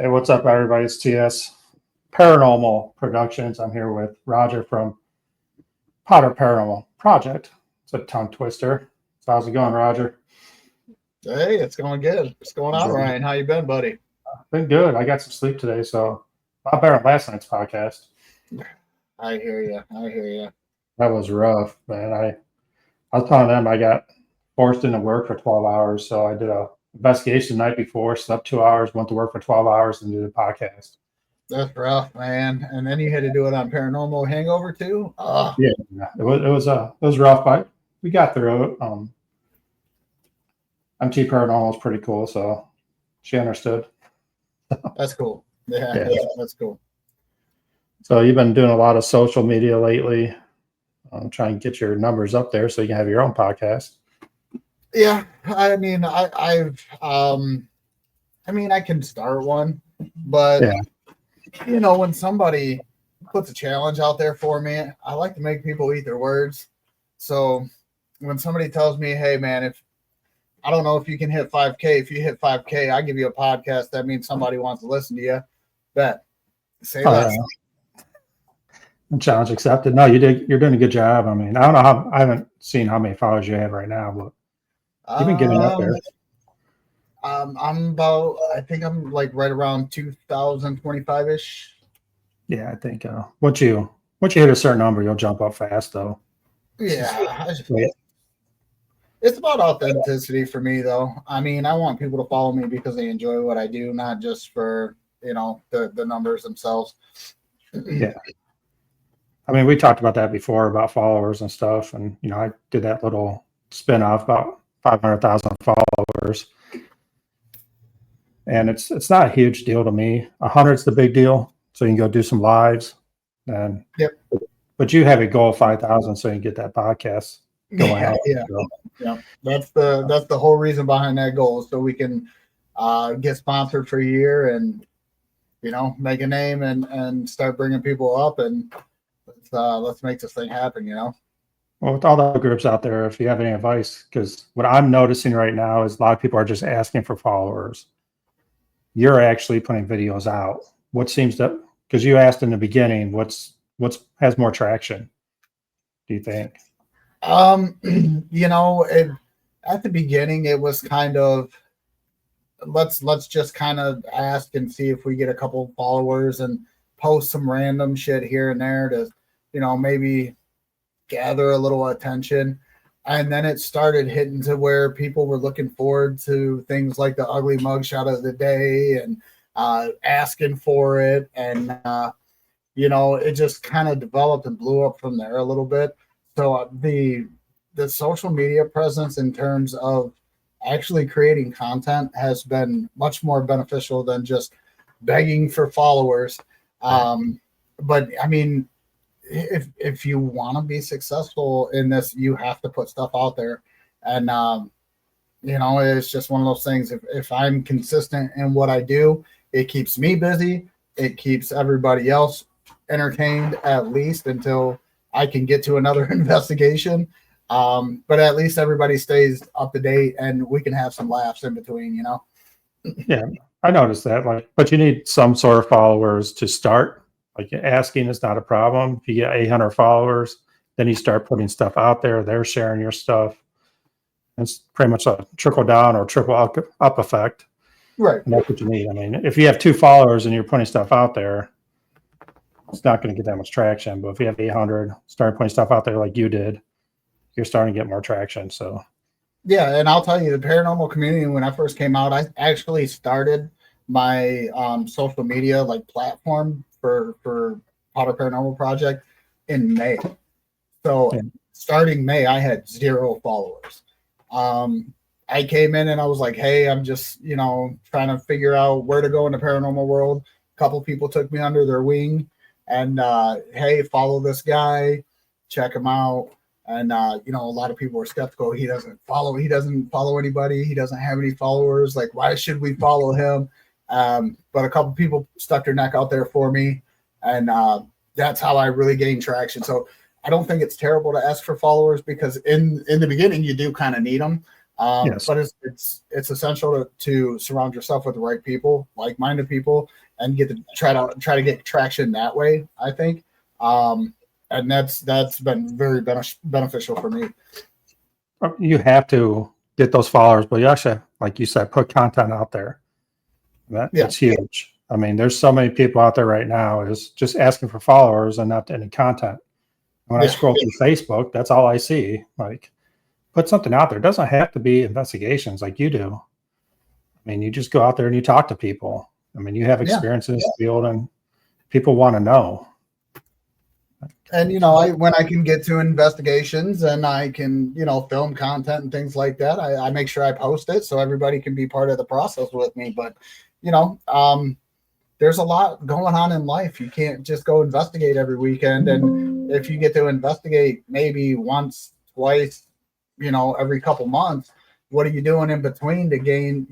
Hey, what's up, everybody? It's TS Paranormal Productions. I'm here with Roger from Potter Paranormal Project. It's a tongue twister. So how's it going, Roger? Hey, it's going good. What's going on, Ryan? How you been, buddy? Been good. I got some sleep today, so a lot better than last night's podcast. I hear you. I hear you. That was rough, man. I was telling them I got forced into work for 12 hours, so I did a investigation the night before, slept 2 hours, went to work for 12 hours, and did a podcast. That's rough, man. And then you had to do it on Paranormal Hangover too. Yeah, it was rough, but we got through it. MT Paranormal is pretty cool, so she understood. That's cool. Yeah, that's cool. So you've been doing a lot of social media lately. Trying to get your numbers up there so you can have your own podcast. Yeah, I mean, I can start one, but when somebody puts a challenge out there for me, I like to make people eat their words. So when somebody tells me, "Hey, man, if I don't know if you can hit 5K, if you hit 5K, I give you a podcast," that means somebody wants to listen to you. Bet. Say less. Yeah. Challenge accepted. No, you're doing a good job. I mean, I don't know I haven't seen how many followers you have right now, but you've been getting up there. I think I'm like right around 2025-ish. Yeah, I think once you hit a certain number, you'll jump up fast though. Yeah. It's about authenticity for me though. I mean, I want people to follow me because they enjoy what I do, not just for, the numbers themselves. Yeah. I mean, we talked about that before about followers and stuff. And, I did that little spin-off about 500,000 followers. And it's not a huge deal to me. 100's the big deal. So you can go do some lives. And but you have a goal of 5,000 so you can get that podcast going out. Yeah. That's the whole reason behind that goal. So we can get sponsored for a year and, make a name and start bringing people up and let's make this thing happen, Well, with all the groups out there, if you have any advice, because what I'm noticing right now is a lot of people are just asking for followers. You're actually putting videos out. What seems to, because you asked in the beginning, what's has more traction, do you think? At the beginning, it was kind of, let's just kind of ask and see if we get a couple followers and post some random shit here and there to, maybe gather a little attention. And then it started hitting to where people were looking forward to things like the ugly mugshot of the day and asking for it. And, it just kind of developed and blew up from there a little bit. So the social media presence in terms of actually creating content has been much more beneficial than just begging for followers. But I mean, if you want to be successful in this, you have to put stuff out there. And, it's just one of those things. If I'm consistent in what I do, it keeps me busy. It keeps everybody else entertained, at least until I can get to another investigation. But at least everybody stays up to date and we can have some laughs in between, Yeah, I noticed that. But you need some sort of followers to start. Like asking is not a problem. If you get 800 followers, then you start putting stuff out there. They're sharing your stuff. It's pretty much a trickle down or triple up effect. Right. And that's what you need. I mean, if you have 2 followers and you're putting stuff out there, it's not going to get that much traction. But if you have 800, start putting stuff out there like you did, you're starting to get more traction. So, yeah, and I'll tell you, the paranormal community, when I first came out, I actually started my social media platform for Potter Paranormal Project in May. So starting May, I had 0 followers. I came in and I was like, hey, I'm just, trying to figure out where to go in the paranormal world. A couple people took me under their wing and, hey, follow this guy, check him out. And, a lot of people were skeptical. He doesn't follow anybody. He doesn't have any followers. Like, why should we follow him? But a couple people stuck their neck out there for me. And that's how I really gained traction. So I don't think it's terrible to ask for followers because in the beginning, you do kind of need them. Yes. But it's essential to surround yourself with the right people, like-minded people, and try to get traction that way, I think. And that's been very beneficial for me. You have to get those followers, but you actually, like you said, put content out there. That's huge. I mean, there's so many people out there right now is just asking for followers and not any content. When I scroll through Facebook, that's all I see. Like, put something out there. It doesn't have to be investigations like you do. I mean, you just go out there and you talk to people. I mean, you have experience in this field and people want to know. And, when I can get to investigations and I can, film content and things like that, I make sure I post it so everybody can be part of the process with me. But, there's a lot going on in life. You can't just go investigate every weekend. And if you get to investigate maybe once, twice, every couple months, what are you doing in between to gain,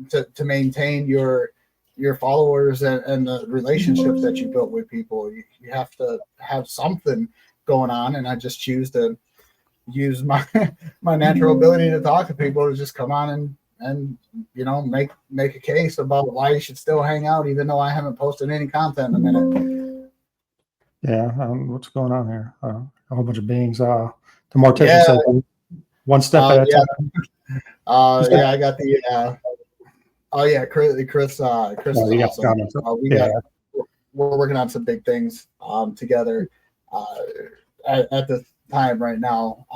to maintain your followers and the relationships that you built with people? You have to have something going on. And I just choose to use my natural ability to talk to people to just come on and make a case about why you should still hang out, even though I haven't posted any content in a minute. Yeah, what's going on here? A whole bunch of beings. The mortician said one step at a time. I got the. Chris. You got comments. We're working on some big things together at this time right now,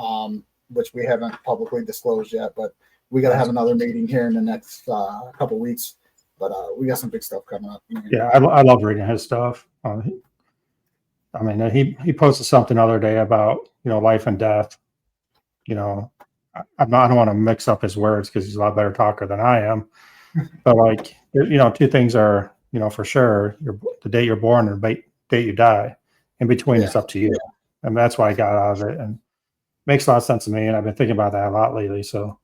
which we haven't publicly disclosed yet, but we got to have another meeting here in the next couple weeks. But we got some big stuff coming up. Yeah, I love reading his stuff. I mean, he posted something the other day about life and death. I don't want to mix up his words because he's a lot better talker than I am. But like, two things are for sure: the date you're born and the date you die. In between, it's up to you, and that's why I got out of it. And it makes a lot of sense to me. And I've been thinking about that a lot lately. So.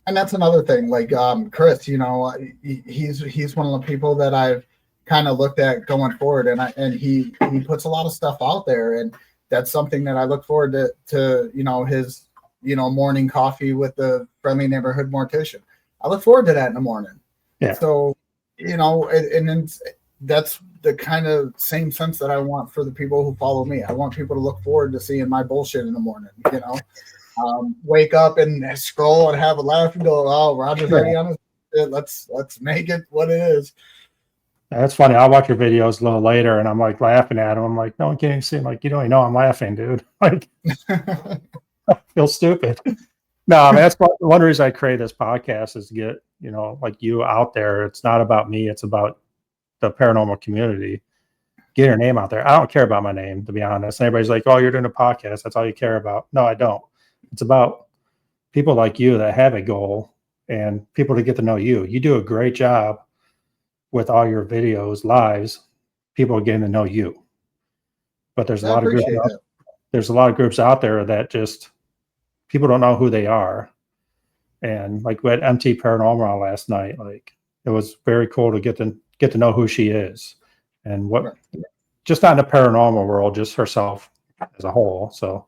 And that's another thing, like Chris, he's one of the people that I've kind of looked at going forward, and he puts a lot of stuff out there, and that's something that I look forward to his morning coffee with the friendly neighborhood mortician. I look forward to that in the morning. Yeah. So and that's the kind of same sense that I want for the people who follow me. I want people to look forward to seeing my bullshit in the morning. Wake up and scroll and have a laugh and go, "Oh, Roger's already on his shit. Let's make it what it is." That's funny. I'll watch your videos a little later and I'm like laughing at him. I'm like, no one can even see him. Like, you don't even know I'm laughing, dude. Like, I feel stupid. No, I mean, that's one reason I create this podcast is to get, like you out there. It's not about me. It's about the paranormal community. Get your name out there. I don't care about my name, to be honest. And everybody's like, oh, you're doing a podcast. That's all you care about. No, I don't. It's about people like you that have a goal and people to get to know you. You do a great job with all your videos, lives, people getting to know you. But there's a lot of groups out there that just people don't know who they are. And like we had MT Paranormal last night, like it was very cool to get to know who she is and what just not in the paranormal world, just herself as a whole. So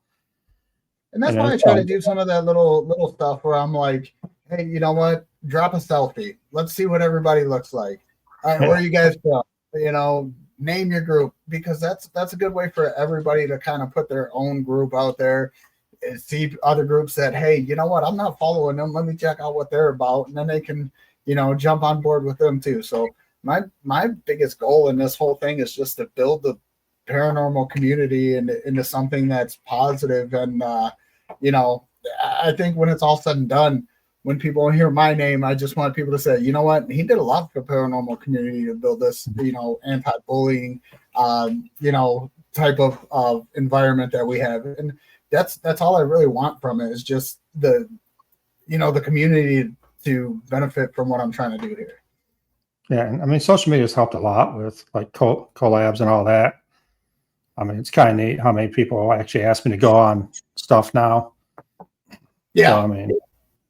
and that's why I try to do some of that little stuff where I'm like, hey, you know what? Drop a selfie. Let's see what everybody looks like. All right, where are you guys from? Name your group, because that's a good way for everybody to kind of put their own group out there and see other groups that, hey, you know what? I'm not following them. Let me check out what they're about. And then they can, jump on board with them too. So my biggest goal in this whole thing is just to build the paranormal community into something that's positive. And, I think when it's all said and done, when people hear my name, I just want people to say, you know what, he did a lot for the paranormal community to build this, anti-bullying, type of environment that we have. And that's all I really want from it is just the community to benefit from what I'm trying to do here. Yeah. And I mean, social media has helped a lot with like collabs and all that. I mean, it's kind of neat how many people actually ask me to go on stuff now. Yeah. So, I mean,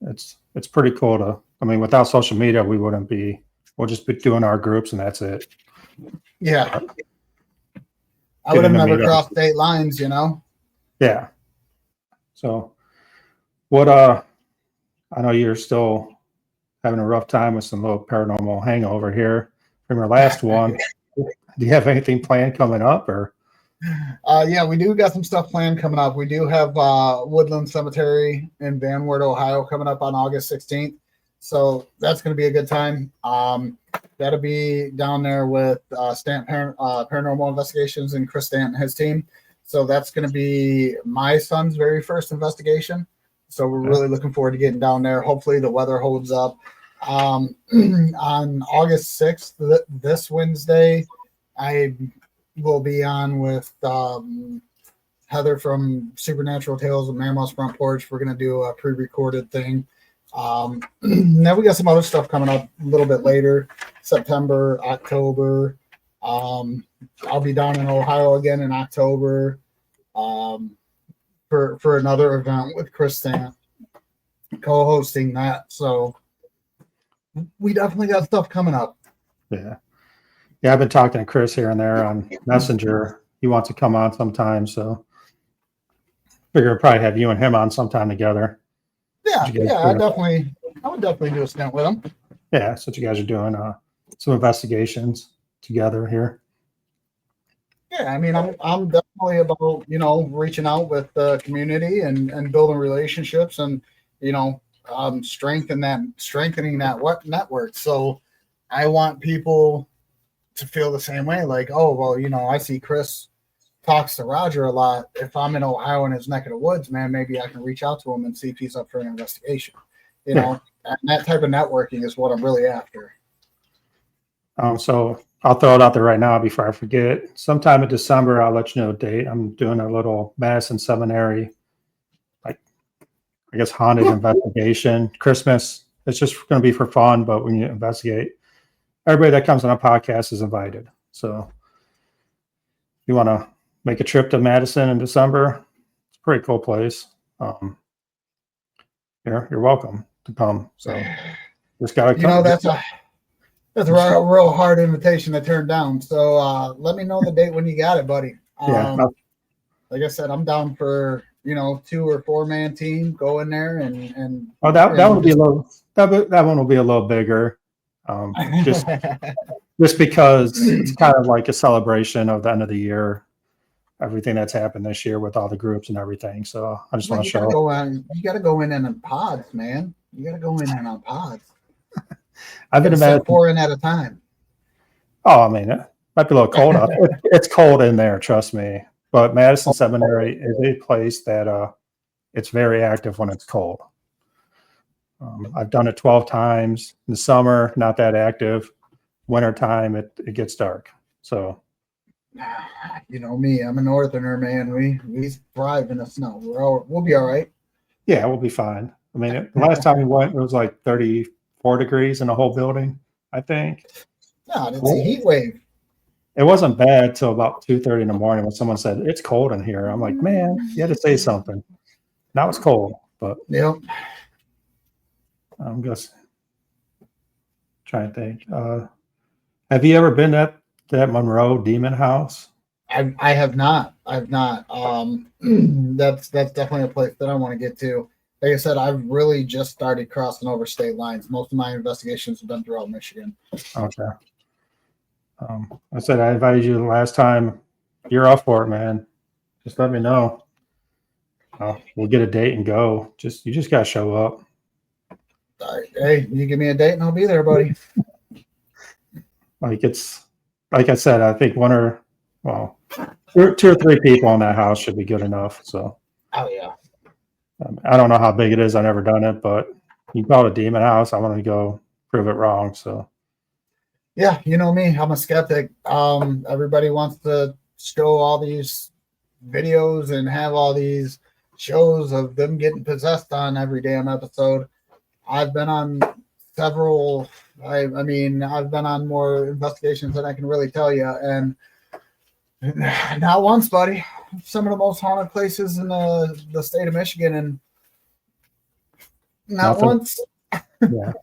it's pretty cool without social media, we'll just be doing our groups and that's it. Yeah. I would have never crossed state lines, Yeah. So what I know you're still having a rough time with some little paranormal hangover here from your last one. Do you have anything planned coming up, or? Yeah, we do got some stuff planned coming up. We do have Woodland Cemetery in Van Wert, Ohio, coming up on August 16th. So that's going to be a good time. That'll be down there with Paranormal Investigations and Chris Stant and his team. So that's going to be my son's very first investigation. So we're really looking forward to getting down there. Hopefully the weather holds up. On August 6th, this Wednesday, I will be on with Heather from Supernatural Tales of Mammoth's Front Porch. We're going to do a pre-recorded thing. Now we got some other stuff coming up a little bit later, September, October. I'll be down in Ohio again in October for another event with Chris Stant, co-hosting that. So we definitely got stuff coming up. Yeah. Yeah, I've been talking to Chris here and there on Messenger. He wants to come on sometime, so figure I'll probably have you and him on sometime together. Yeah, I would definitely do a stint with him. Yeah, so you guys are doing some investigations together here. Yeah, I mean, I'm definitely about, reaching out with the community and building relationships and, strengthening that network. So I want people to feel the same way. Like, oh, well, I see Chris talks to Roger a lot. If I'm in Ohio in his neck of the woods, man, maybe I can reach out to him and see if he's up for an investigation. And that type of networking is what I'm really after. So I'll throw it out there right now before I forget. Sometime in December, I'll let you know the date. I'm doing a little Madison Seminary, haunted investigation. Christmas. It's just going to be for fun, but when you investigate, everybody that comes on a podcast is invited. So if you want to make a trip to Madison in December, it's a pretty cool place. You're welcome to come. So just got to come. That's a real hard invitation to turn down. So let me know the date when you got it, buddy. Like I said, I'm down for 2 or 4 man team. Go in there and that will be a little that one will be a little bigger. Just because it's kind of like a celebration of the end of the year, everything that's happened this year with all the groups and everything. So I just want to show. You got to go in on pods, man. You got to go in on pods. I've been about 4 in at a time. Oh, I mean, it might be a little cold out. It's cold in there, trust me. But Madison Seminary is a place that it's very active when it's cold. I've done it 12 times. In the summer, not that active. Wintertime, it gets dark. So, you know me, I'm a northerner, man. We thrive in the snow. We'll be all right. Yeah, we'll be fine. I mean, the last time we went, it was like 34 degrees in the whole building, I think. No, it's a heat wave. It wasn't bad till about 2:30 in the morning when someone said, "It's cold in here." I'm like, man, you had to say something. Now it's cold, but yep. I'm just trying to think. Have you ever been at that Monroe Demon House? I have not. I've not. That's definitely a place that I want to get to. Like I said, I've really just started crossing over state lines. Most of my investigations have been throughout Michigan. Okay. I said I invited you the last time. You're up for it, man. Just let me know. We'll get a date and go. You just gotta show up. Hey, you give me a date and I'll be there, buddy. Like I said, I think 2 or 3 people in that house should be good enough. So. Oh yeah. I don't know how big it is. I've never done it, but you call it a demon house. I want to go prove it wrong. So. Yeah, you know me. I'm a skeptic. Everybody wants to show all these videos and have all these shows of them getting possessed on every damn episode. I've been on several. I've been on more investigations than I can really tell you, and not once, buddy. Some of the most haunted places in the state of Michigan, and not once. Yeah.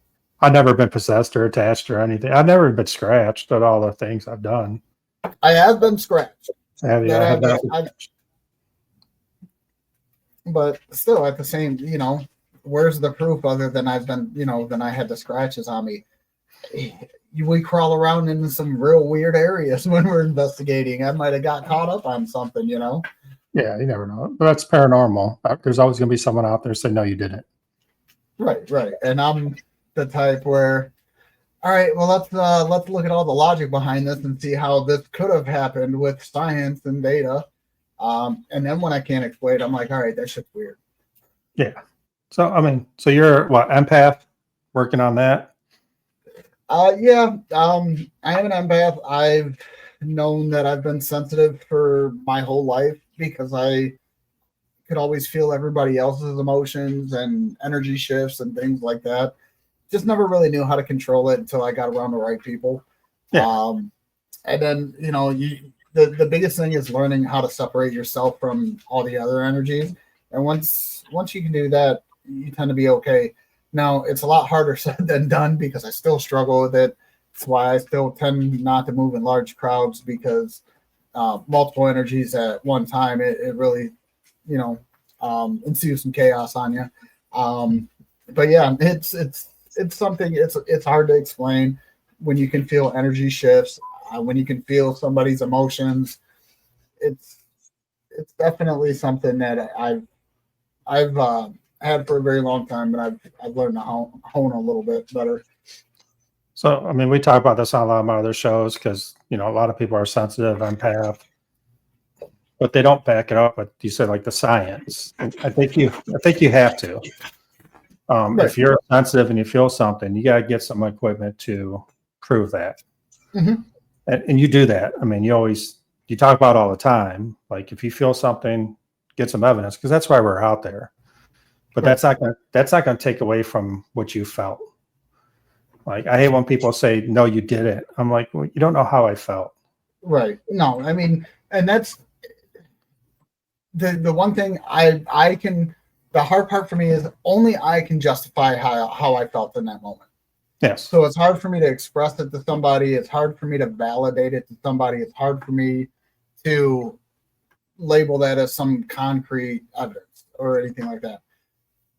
I've never been possessed or attached or anything. I've never been scratched at all the things I've done. I have been scratched. Have you? But still, at the same, where's the proof other than I've been, then I had the scratches on me. We crawl around in some real weird areas when we're investigating. I might have got caught up on something, Yeah, you never know. But that's paranormal. There's always going to be someone out there say, no, you didn't. Right. And I'm the type where, all right, well, let's look at all the logic behind this and see how this could have happened with science and data. And then when I can't explain, I'm like, all right, that shit's weird. Yeah. So, I mean, so you're what, empath, working on that? Yeah. I am an empath. I've known that I've been sensitive for my whole life because I could always feel everybody else's emotions and energy shifts and things like that. Just never really knew how to control it until I got around the right people. Yeah. And then, the biggest thing is learning how to separate yourself from all the other energies. And once you can do that, you tend to be okay. Now, it's a lot harder said than done because I still struggle with it. That's why I still tend not to move in large crowds because multiple energies at one time, it really, ensues some chaos on you. But yeah, it's something, it's hard to explain when you can feel energy shifts, when you can feel somebody's emotions. It's definitely something that I've had for a very long time, but I've learned to hone a little bit better. So, I mean, we talk about this on a lot of my other shows because, a lot of people are sensitive, empath, but they don't back it up with, you said, like the science. And I think you have to. Right. If you're sensitive and you feel something, you got to get some equipment to prove that. Mm-hmm. And you do that. I mean, you talk about it all the time. Like if you feel something, get some evidence because that's why we're out there. But Right. that's not going to take away from what you felt. Like I hate when people say, "No, you didn't." I'm like, well, you don't know how I felt. Right. No, I mean, and that's the one thing I can. The hard part for me is only I can justify how I felt in that moment. Yes. So it's hard for me to express it to somebody. It's hard for me to validate it to somebody. It's hard for me to label that as some concrete evidence or anything like that.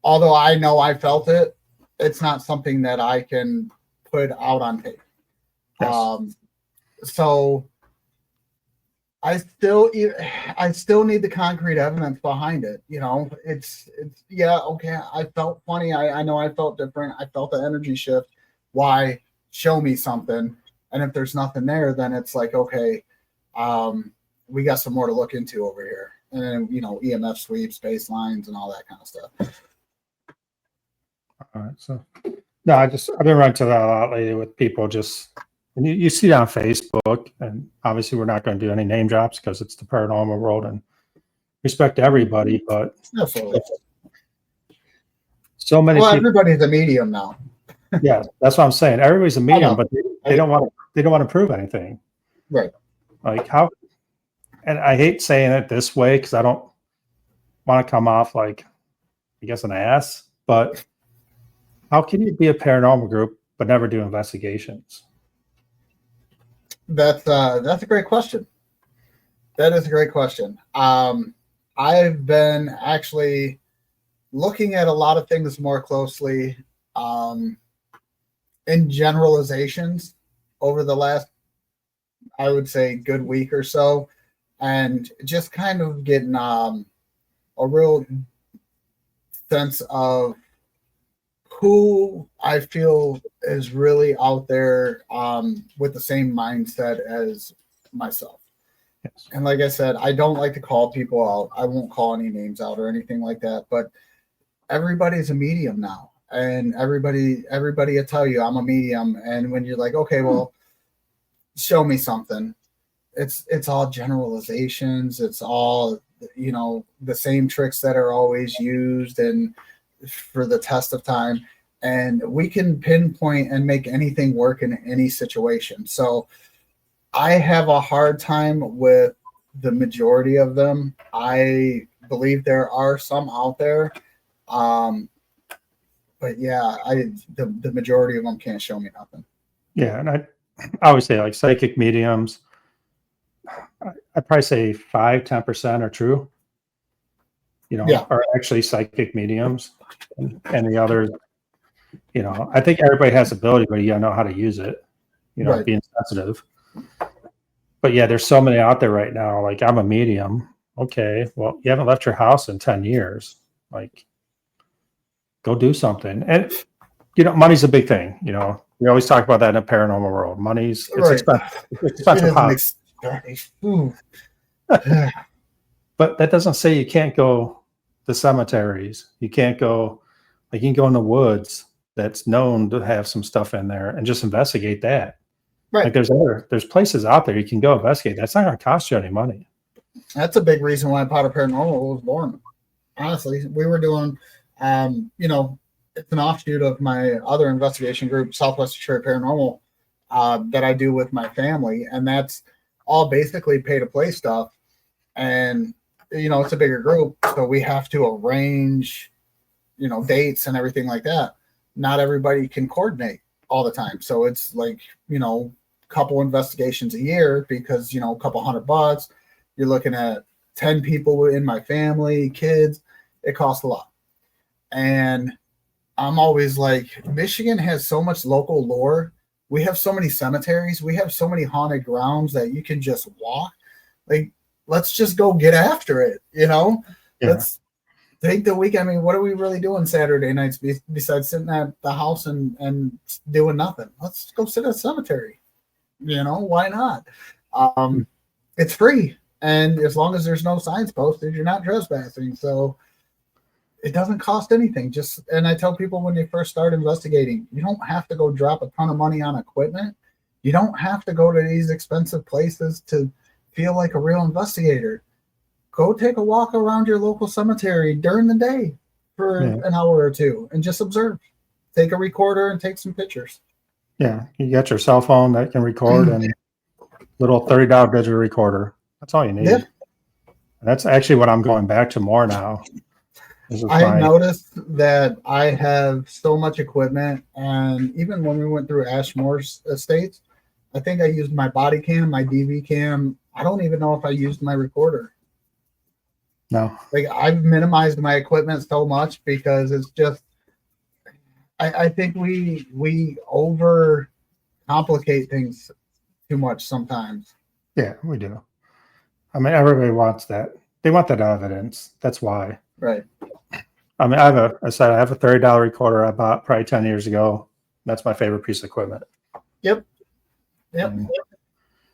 Although I know I felt it, it's not something that I can put out on tape. Yes. So I still need the concrete evidence behind it. It's yeah, okay. I felt funny. I know I felt different. I felt the energy shift. Why? Show me something. And if there's nothing there, then it's like, okay, we got some more to look into over here. And then, EMF sweeps, baselines, and all that kind of stuff. All right. So no, I've been running to that a lot lately with people just, and you see it on Facebook, and obviously we're not going to do any name drops because it's the paranormal world and respect to everybody, but Absolutely. so many people. Everybody's a medium now. Yeah, that's what I'm saying. Everybody's a medium, but they don't want to prove anything. Right. Like how, and I hate saying it this way because I don't want to come off like, I guess, an ass, but how can you be a paranormal group but never do investigations? That's a great question. That is a great question. I've been actually looking at a lot of things more closely in generalizations over the last, I would say, good week or so, and just kind of getting a real sense of who I feel is really out there with the same mindset as myself. Yes. And like I said, I don't like to call people out. I won't call any names out or anything like that, but everybody's a medium now. And everybody will tell you I'm a medium. And when you're like, okay, well, show me something. It's all generalizations. It's all, the same tricks that are always used and for the test of time. And we can pinpoint and make anything work in any situation. So I have a hard time with the majority of them. I believe there are some out there. But yeah, the majority of them can't show me nothing. Yeah, and I always say like psychic mediums, I'd probably say 5-10% are true. Yeah. are actually psychic mediums, and the others, I think everybody has ability, but you gotta know how to use it, Right. being sensitive. But yeah, there's so many out there right now. Like, I'm a medium. Okay, well, you haven't left your house in 10 years. Like, go do something. And money's a big thing. We always talk about that in the paranormal world. It's Right. expensive. It's It expensive. is But that doesn't say you can't go to cemeteries. You can't go, like, you can go in the woods that's known to have some stuff in there and just investigate that. Right. Like, there's places out there you can go investigate. That's not going to cost you any money. That's a big reason why Potter Paranormal was born. Honestly, we were doing, it's an offshoot of my other investigation group, Southwest Detroit Paranormal, that I do with my family, and that's all basically pay to play stuff. And it's a bigger group, so we have to arrange, dates and everything like that. Not everybody can coordinate all the time, so it's like couple investigations a year because a couple $100. You're looking at 10 people in my family, kids. It costs a lot, and I'm always like, Michigan has so much local lore. We have so many cemeteries. We have so many haunted grounds that you can just walk. Like, let's just go get after it. Yeah. Let's take the week. I mean, what are we really doing Saturday nights besides sitting at the house and doing nothing? Let's go sit at a cemetery. Why not? It's free. And as long as there's no signs posted, you're not trespassing. So it doesn't cost anything. And I tell people when they first start investigating, you don't have to go drop a ton of money on equipment. You don't have to go to these expensive places to feel like a real investigator. Go take a walk around your local cemetery during the day for an hour or two and just observe. Take a recorder and take some pictures. Yeah, you got your cell phone that can record and little $30 digital recorder. That's all you need. Yeah. That's actually what I'm going back to more now. I noticed that I have so much equipment, and even when we went through Ashmore's estates, I think I used my body cam, my DV cam. I don't even know if I used my recorder. No. Like, I've minimized my equipment so much because it's just, I think we over complicate things too much sometimes. Yeah, we do. I mean, everybody wants that. They want that evidence. That's why. Right. I mean, I have a $30 recorder I bought probably 10 years ago. That's my favorite piece of equipment. Yep.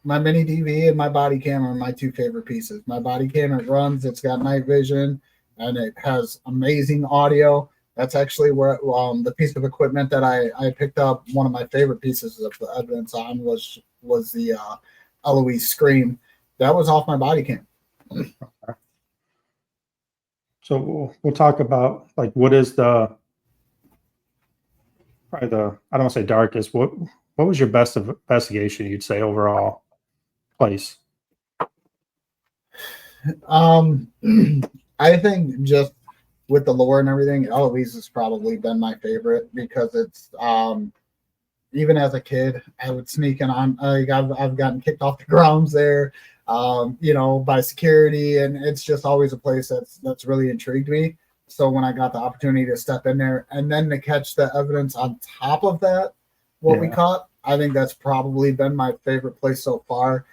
My mini DV and my body cam are my two favorite pieces. My body cam, it runs, it's got night vision, and it has amazing audio. That's actually where the piece of equipment that I picked up, one of my favorite pieces of evidence on was the Eloise Scream. That was off my body cam. Okay. So we'll talk about, like, what is probably I don't want to say darkest. What was your best investigation, you'd say, overall place? I think just with the lore and everything, Eloise has probably been my favorite because it's even as a kid, I would sneak in on. I've gotten kicked off the grounds there, by security, and it's just always a place that's really intrigued me. So when I got the opportunity to step in there and then to catch the evidence on top of that, we caught, I think that's probably been my favorite place so far.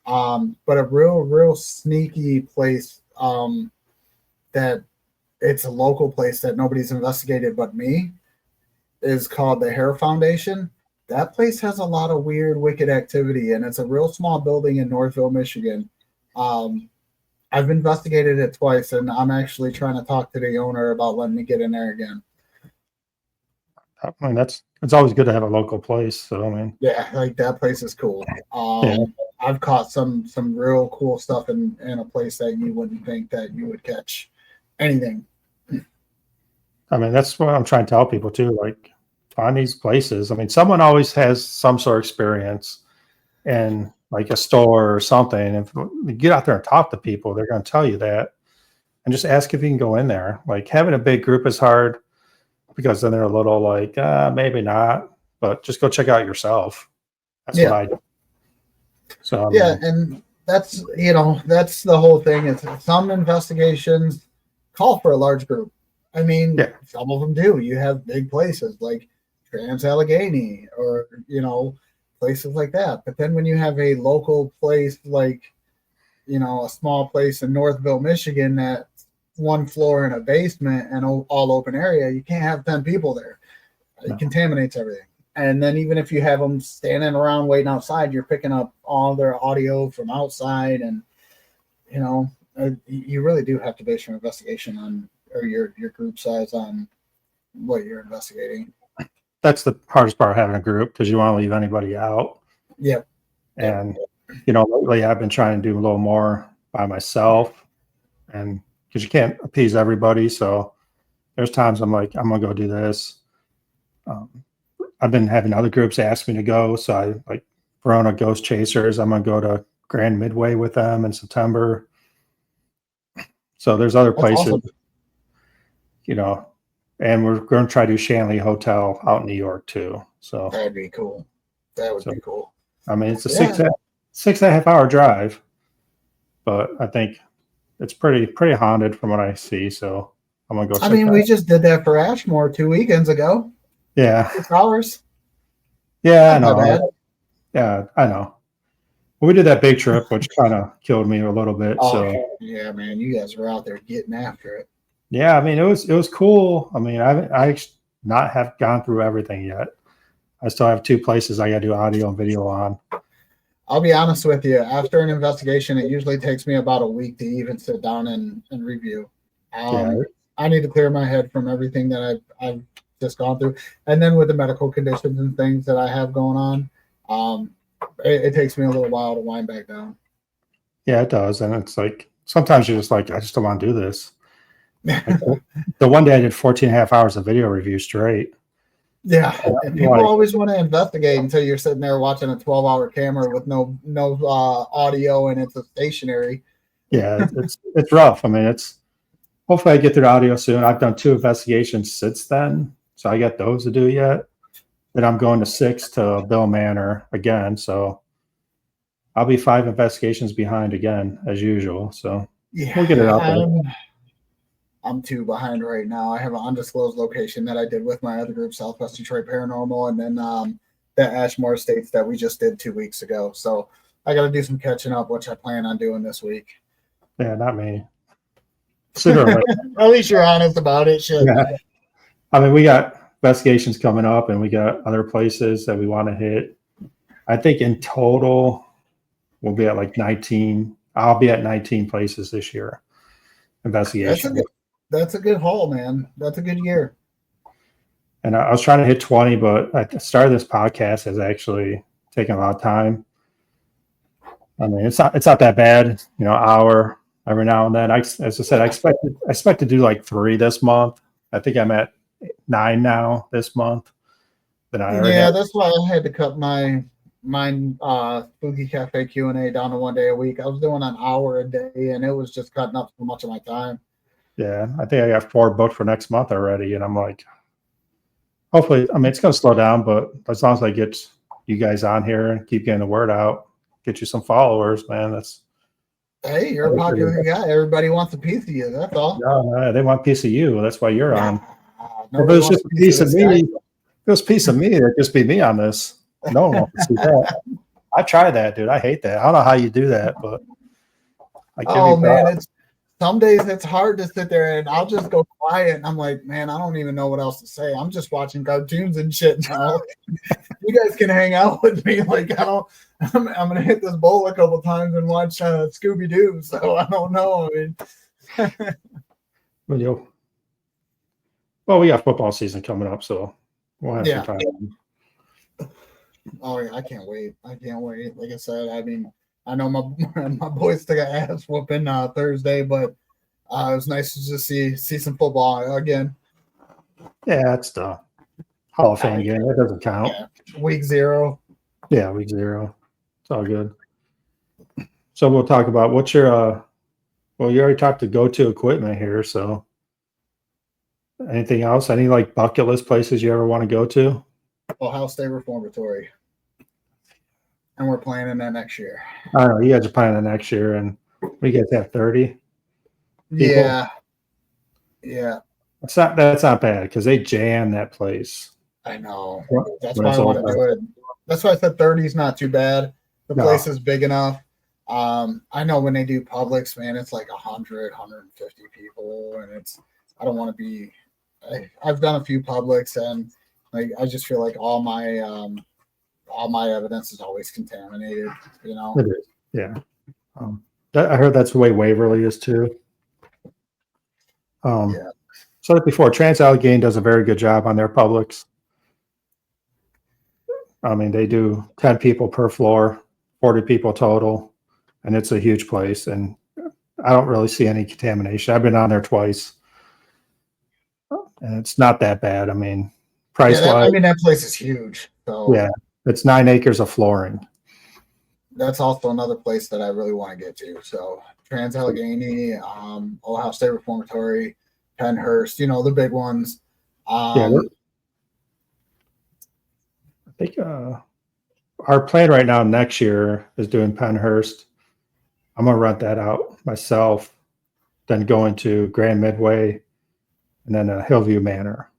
But a real sneaky place that it's a local place that nobody's investigated but me is called the Hair Foundation. That place has a lot of weird, wicked activity, and it's a real small building in Northville, Michigan. I've investigated it twice, and I'm actually trying to talk to the owner about letting me get in there again. I mean, it's always good to have a local place. So, I mean, yeah, like, that place is cool. I've caught some real cool stuff in a place that you wouldn't think that you would catch anything. I mean, that's what I'm trying to tell people too. Like, find these places. I mean, someone always has some sort of experience in, like, a store or something. If you get out there and talk to people, they're going to tell you that. And just ask if you can go in there. Like, having a big group is hard because then they're a little like, maybe not, but just go check out yourself. That's what I do. So, and that's the whole thing. It's some investigations call for a large group. I mean, Yeah. some of them do. You have big places like Trans-Allegheny or, places like that. But then when you have a local place like, a small place in Northville, Michigan, that's one floor and a basement and all open area, you can't have 10 people there. It contaminates everything. And then even if you have them standing around waiting outside, you're picking up all their audio from outside. And, you really do have to base your investigation on, or your group size on what you're investigating. That's the hardest part of having a group, because you want to leave anybody out. Yep. And, lately I've been trying to do a little more by myself, and because you can't appease everybody. So there's times I'm like, I'm going to go do this. I've been having other groups ask me to go. So I like Verona Ghost Chasers. I'm going to go to Grand Midway with them in September. So there's other places, awesome. And we're going to try to do Shanley Hotel out in New York too. So that'd be cool. That would be cool. I mean, it's a 6.5 hour drive, but I think it's pretty haunted from what I see. So I'm going to go. I mean, we just did that for Ashmore 2 weekends ago. Yeah. 6 hours. Yeah, I know. Yeah, I know. Well, we did that big trip, which kind of killed me a little bit. Oh, so yeah, man, you guys were out there getting after it. Yeah, I mean, it was cool. I mean, I not have gone through everything yet. I still have 2 places I got to do audio and video on. I'll be honest with you. After an investigation, it usually takes me about a week to even sit down and review. I need to clear my head from everything that I've just gone through, and then with the medical conditions and things that I have going on, it takes me a little while to wind back down. Yeah, it does, and it's like sometimes you're just like, I just don't want to do this. Like, the one day I did 14.5 hours of video review straight. Yeah, and people always want to investigate until you're sitting there watching a 12-hour camera with no audio, and it's a stationary. Yeah, it's rough. I mean, hopefully I get through the audio soon. I've done 2 investigations since then, so I got those to do yet. Then I'm going to 6 to Bill Manor again, so I'll be 5 investigations behind again as usual. So we'll get it out there. I'm 2 behind right now. I have an undisclosed location that I did with my other group, Southwest Detroit Paranormal, and then the Ashmore Estates that we just did 2 weeks ago. So I got to do some catching up, which I plan on doing this week. Yeah, not me. At least you're honest about it. Shit. Yeah. I mean, we got investigations coming up, and we got other places that we want to hit. I think in total, we'll be at like 19. I'll be at 19 places this year. Investigation. That's a good haul, man. That's a good year. And I was trying to hit 20, but at the start of this podcast has actually taken a lot of time. I mean, it's not that bad, hour every now and then. As I said, I expect to do like 3 this month. I think I'm at 9 now this month. That's why I had to cut mine Spooky Cafe Q&A down to 1 day a week. I was doing an hour a day, and it was just cutting up so much of my time. Yeah, I think I got 4 booked for next month already, and I'm like, hopefully, I mean, it's going to slow down, but as long as I get you guys on here and keep getting the word out, get you some followers, man, hey, you're a popular guy. Everybody wants a piece of you. That's all. No, they want a piece of you. That's why you're on. If it was just a piece of me, it'd just be me on this. No one wants to see that. I try that, dude. I hate that. I don't know how you do that, but some days it's hard to sit there and I'll just go quiet and I'm like, man, I don't even know what else to say. I'm just watching cartoons and shit now. You guys can hang out with me. Like I'm gonna hit this bowl a couple times and watch Scooby Doo. So I don't know. I mean, well, we got football season coming up, so we'll have some time. Oh yeah, I can't wait. Like I said, I mean, I know my boys took an ass whooping Thursday, but it was nice to just see some football again. Yeah, it's the Hall of Fame game. That doesn't count. Yeah. Week 0. Yeah, week 0. It's all good. So we'll talk about what's your well, you already talked to go-to equipment here, so anything else? Any like bucket list places you ever want to go to? Ohio State Reformatory. And we're planning that next year. I don't know. You guys are planning that next year, and we guys have 30 people. Yeah. Yeah, That's not bad because they jam that place. I know. when That's when why I it's want to open. do it. That's why I said 30 is not too bad. The place No, is big enough. I know when they do Publix, man, it's like 100, 150 people, and I don't want to be. I've done a few Publix, and like I just feel like all my evidence is always contaminated. You know. it is. Yeah. I heard that's the way Waverly is too. Yeah. Said it before. Trans Allegheny does a very good job on their Publix. I mean, they do 10 people per floor, 40 people total, and it's a huge place. And I don't really see any contamination. I've been on there twice, and it's not that bad. I mean, Yeah, price wise, that place is huge. So yeah, it's 9 acres of flooring. that's also another place that I really want to get to. So Trans Allegheny, Ohio State Reformatory, Pennhurst, the big ones. Yeah, Um, I think our plan right now next year is doing Pennhurst. I'm gonna rent that out myself, then going to Grand Midway, and then Hillview Manor.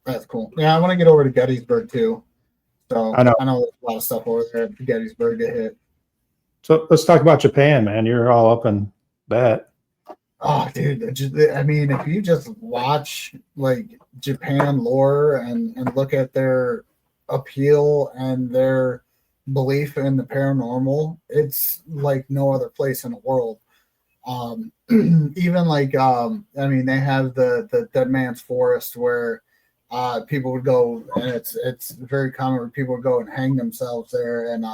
that's cool. Yeah, I want to get over to Gettysburg too. So I know. I know there's a lot of stuff over there at Gettysburg to hit. So let's talk about Japan, man. You're all up in that. Oh, dude, I mean, if you just watch like Japan lore and look at their appeal and their belief in the paranormal, it's like no other place in the world. Even like, I mean, they have the Dead Man's Forest where people would go, and it's very common where people would go and hang themselves there. And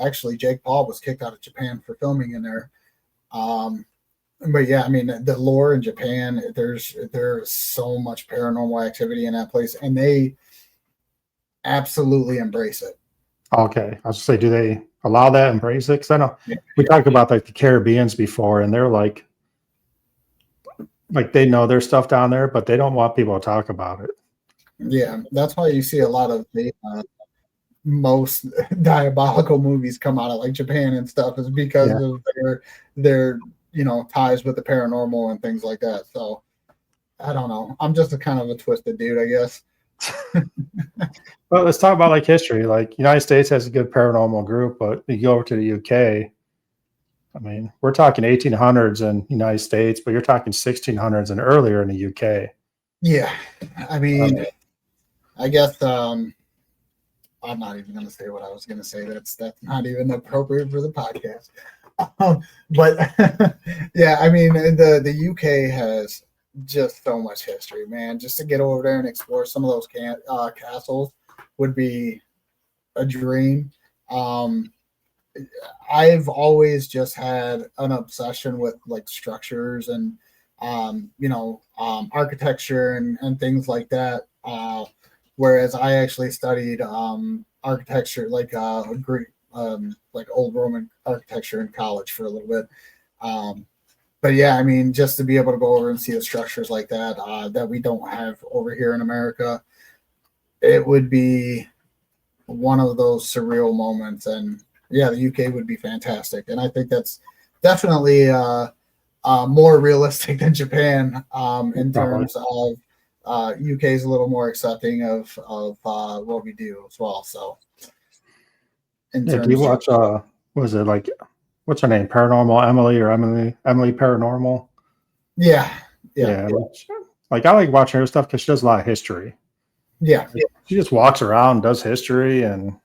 actually, Jake Paul was kicked out of Japan for filming in there. But yeah, I mean, the lore in Japan, there's so much paranormal activity in that place, and they absolutely embrace it. Okay, I was say, do they allow that, embrace it? Because I know Yeah. we talked about like the Caribbeans before, and they're like they know their stuff down there, but they don't want people to talk about it. Yeah, that's why you see a lot of the most diabolical movies come out of like Japan and stuff is because Yeah. of their ties with the paranormal and things like that. So I don't know. I'm just a kind of a twisted dude, I guess. Well, let's talk about like history. Like United States has a good paranormal group, but you go over to the UK. I mean, we're talking 1800s in United States, but you're talking 1600s and earlier in the UK. Yeah, I mean, I guess I'm not even going to say what I was going to say. That's not even appropriate for the podcast. But yeah, I mean, the UK has just so much history, man. Just to get over there and explore some of those castles would be a dream. I've always just had an obsession with like structures and architecture and things like that. Whereas I actually studied architecture, Greek, like old Roman architecture in college for a little bit. But yeah, I mean, just to be able to go over and see the structures like that that we don't have over here in America, it would be one of those surreal moments. And yeah, the UK would be fantastic. And I think that's definitely more realistic than Japan in terms of UK is a little more accepting of what we do as well. So, Do you watch was it like what's her name? Paranormal Emily or Emily Paranormal? Yeah. Like I like watching her stuff because she does a lot of history. Yeah. She just walks around, does history and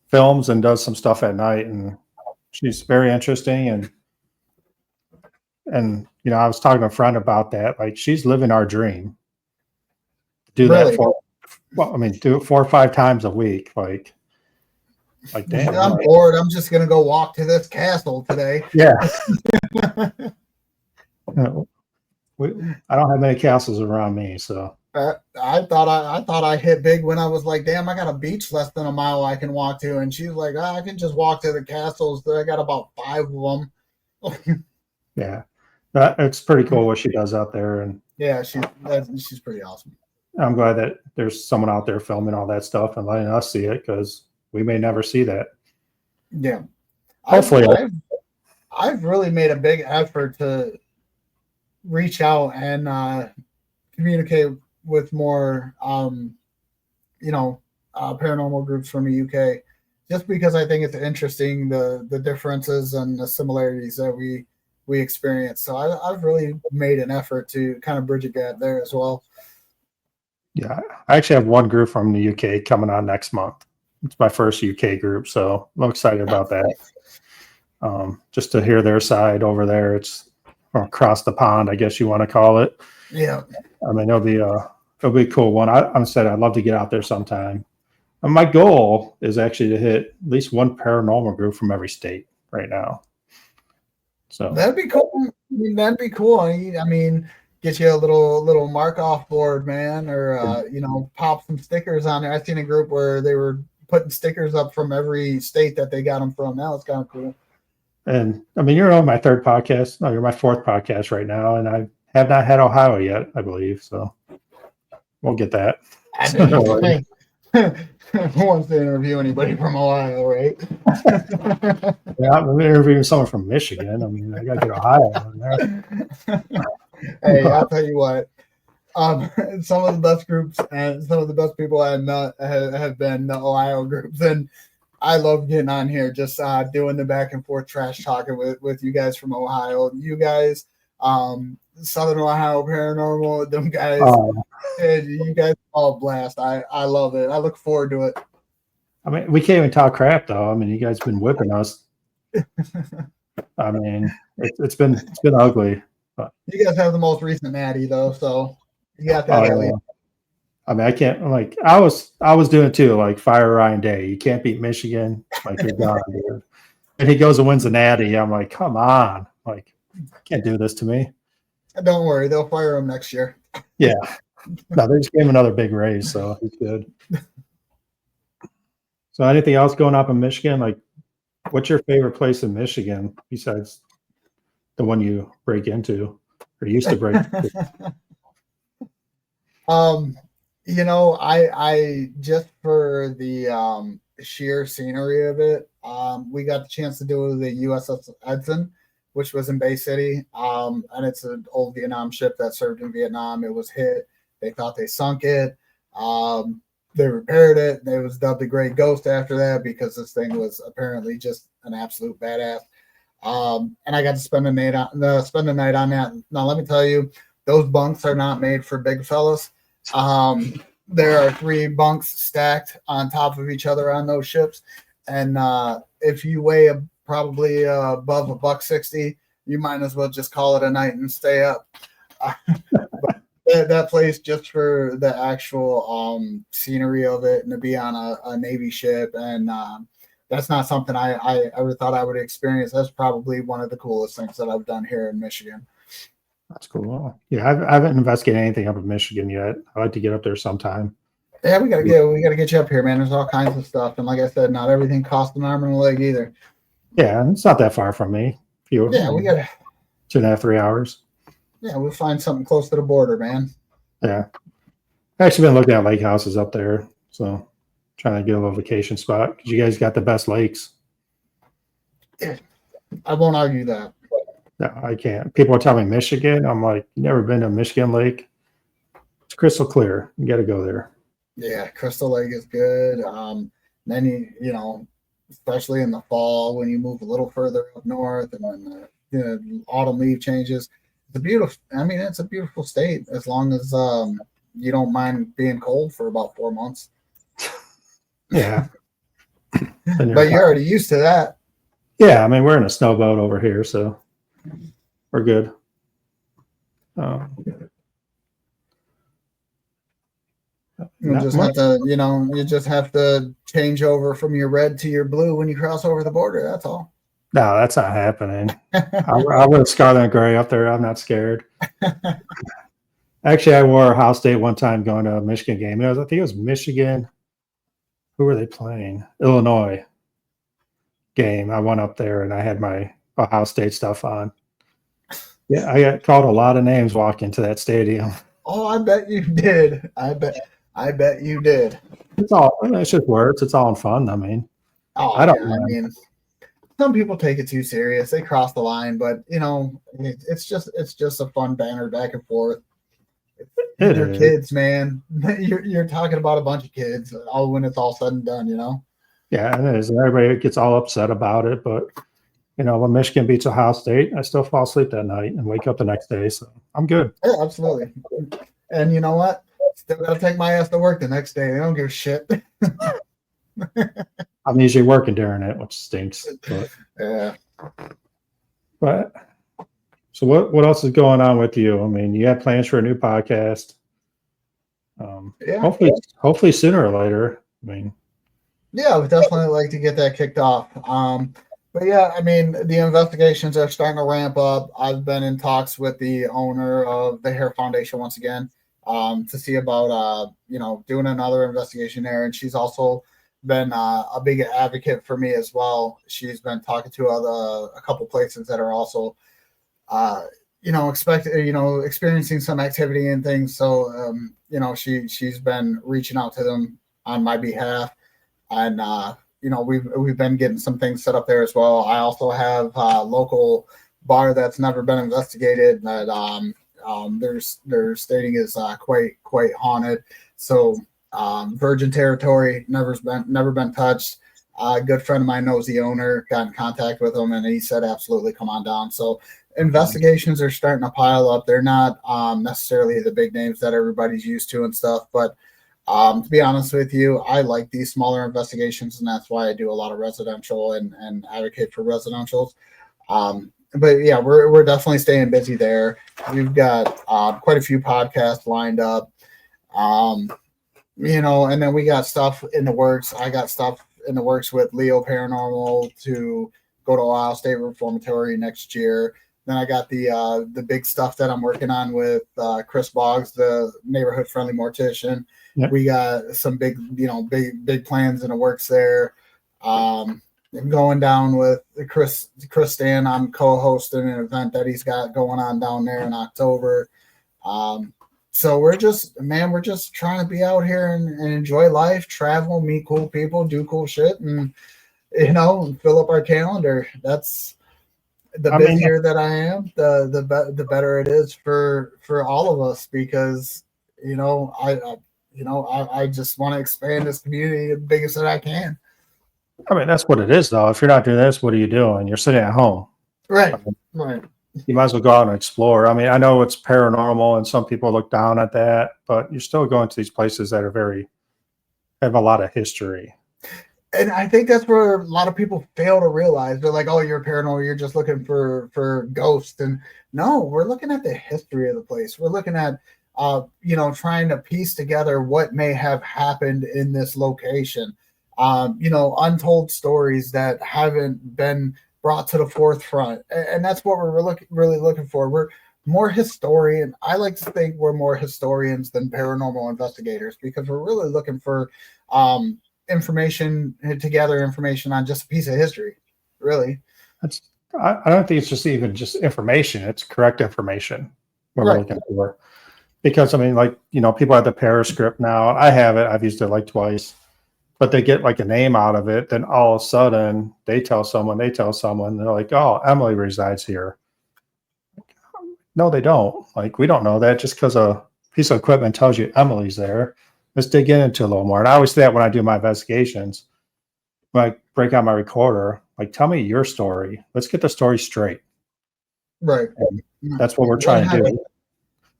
films and does some stuff at night, and she's very interesting. And I was talking to a friend about that. Like she's living our dream. Do Really? that do it 4 or 5 times a week. Like damn. I'm bored. I'm just gonna go walk to this castle today. Yeah. I don't have many castles around me, so I thought I hit big when I was like, damn, I got a beach less than a mile I can walk to, and she's like, I can just walk to the castles. I got about 5 of them. Yeah, it's pretty cool what she does out there, and yeah, she's pretty awesome. I'm glad that there's someone out there filming all that stuff and letting us see it because we may never see that. Yeah, hopefully, I've really made a big effort to reach out and communicate with more, paranormal groups from the UK, just because I think it's interesting the differences and the similarities that we experience. So I've really made an effort to kind of bridge a gap there as well. Yeah, I actually have one group from the UK coming on next month. It's my first UK group, so I'm excited about that. Just to hear their side over there. It's across the pond, I guess you want to call it. Yeah. I mean, it'll be a cool one. I said I'd love to get out there sometime. And my goal is actually to hit at least one paranormal group from every state right now. So that'd be cool. I mean, that'd be cool. I mean, get you a little mark off board, man, or pop some stickers on there. I seen a group where they were putting stickers up from every state that they got them from. That was kind of cool. And I mean, you're on my third podcast. No, you're my fourth podcast right now, and I have not had Ohio yet, I believe. So we'll get that. Who wants to interview anybody from Ohio, right? Yeah, I'm interviewing someone from Michigan. I mean, I got to get Ohio in there. Hey, I'll tell you what. Some of the best groups and some of the best people I met have been the Ohio groups, and I love getting on here, just doing the back and forth trash talking with you guys from Ohio. You guys, Southern Ohio Paranormal, them guys, you guys all blast. I love it. I look forward to it. I mean, we can't even talk crap though. I mean, you guys been whipping us. I mean, it's been ugly. But you guys have the most recent natty though, so you got that. I mean, I can't. Like, I was doing it too. Like, fire Ryan Day. You can't beat Michigan. Like, you're gone, dude. And he goes and wins the natty. I'm like, come on. Like, you can't do this to me. Don't worry, they'll fire him next year. Yeah. No, they just gave him another big raise, so he's good. So, anything else going up in Michigan? Like, what's your favorite place in Michigan besides the one you break into or used to break into? I just for the sheer scenery of it, we got the chance to do the USS Edson, which was in Bay City. And it's an old Vietnam ship that served in Vietnam. It was hit. They thought they sunk it. They repaired it. It was dubbed the Great Ghost after that because this thing was apparently just an absolute badass. And I got to spend the night on that. Now, let me tell you, those bunks are not made for big fellas. There are 3 bunks stacked on top of each other on those ships. And if you weigh probably above $160, you might as well just call it a night and stay up. But that place, just for the actual scenery of it and to be on a Navy ship, and that's not something I ever thought I would experience. That's probably one of the coolest things that I've done here in Michigan. That's cool. Yeah, I haven't investigated anything up in Michigan yet. I'd like to get up there sometime. Yeah, we gotta get you up here, man. There's all kinds of stuff, and like I said, not everything costs an arm and a leg either. Yeah, it's not that far from me. We got 2.5, 3 hours. Yeah, we'll find something close to the border, man. Yeah, I've actually been looking at lake houses up there, so trying to get a little vacation spot because you guys got the best lakes. Yeah, I won't argue that. No, I can't. People are telling me Michigan. I'm like, you never been to Michigan Lake? It's crystal clear. You got to go there. Yeah, Crystal Lake is good. Then you especially in the fall when you move a little further up north, and then the autumn leaf changes. It's a beautiful state as long as you don't mind being cold for about 4 months. Yeah. But you're already used to that. Yeah, I mean, we're in a snowboat over here, so we're good. You just have to change over from your red to your blue when you cross over the border. That's all. No, that's not happening. I'll wear scarlet and gray up there. I'm not scared. Actually, I wore Ohio State one time going to a Michigan game. I think it was Michigan. Who were they playing? Illinois game. I went up there and I had my Ohio State stuff on. Yeah, I got called a lot of names walking to that stadium. Oh, I bet you did. I bet you did. It's just words. It's all in fun. I mean, some people take it too serious. They cross the line, but it's just a fun banner back and forth. They're kids, man. You're talking about a bunch of kids, all when it's all said and done, Yeah, it is. And everybody gets all upset about it, but when Michigan beats Ohio State, I still fall asleep that night and wake up the next day. So I'm good. Yeah, absolutely. And you know what? Still got to take my ass to work the next day. They don't give a shit. I'm usually working during it, which stinks. But, yeah. But so what else is going on with you? I mean, you have plans for a new podcast. Yeah. Hopefully sooner or later. I mean, yeah, I would definitely like to get that kicked off. But yeah, I mean, the investigations are starting to ramp up. I've been in talks with the owner of the Hair Foundation once again, to see about doing another investigation there. And she's also been a big advocate for me as well. She's been talking to a couple places that are also experiencing some activity and things. So she's been reaching out to them on my behalf, and we've been getting some things set up there as well. I also have a local bar that's never been investigated that they're stating is quite haunted. So virgin territory, never been touched. A good friend of mine knows the owner, got in contact with him, and he said absolutely come on down. So investigations are starting to pile up. They're not necessarily the big names that everybody's used to and stuff, but to be honest with you, I like these smaller investigations, and that's why I do a lot of residential and advocate for residentials. But yeah, we're definitely staying busy there. We've got quite a few podcasts lined up, and then we got stuff in the works. I got stuff in the works with Leo Paranormal to go to Ohio State Reformatory next year. Then I got the big stuff that I'm working on with Chris Boggs, the neighborhood friendly mortician. Yep. We got some big plans in the works there. Going down with Chris Stan. I'm co-hosting an event that he's got going on down there in October. So we're just trying to be out here and enjoy life, travel, meet cool people, do cool shit, and fill up our calendar. That's the busier that I am, the better it is for all of us, because I just want to expand this community the biggest that I can. I mean, that's what it is, though. If you're not doing this, what are you doing? You're sitting at home. Right. Right. You might as well go out and explore. I mean, I know it's paranormal and some people look down at that, but you're still going to these places that are have a lot of history. And I think that's where a lot of people fail to realize. They're like, oh, you're paranormal, you're just looking for ghosts. And no, we're looking at the history of the place. We're looking at trying to piece together what may have happened in this location. Untold stories that haven't been brought to the forefront. And that's what we're really looking for. We're more historian. I like to think we're more historians than paranormal investigators, because we're really looking for information on just a piece of history, really. I don't think it's just information. It's correct information we're looking for. Because, I mean, people have the Periscript now. I have it. I've used it like twice. But they get like a name out of it. Then all of a sudden, they tell someone. They're like, oh, Emily resides here. No, they don't. We don't know that just because a piece of equipment tells you Emily's there. Let's dig into a little more. And I always say that when I do my investigations. When I break out my recorder, tell me your story. Let's get the story straight. Right. And that's what we're trying to do.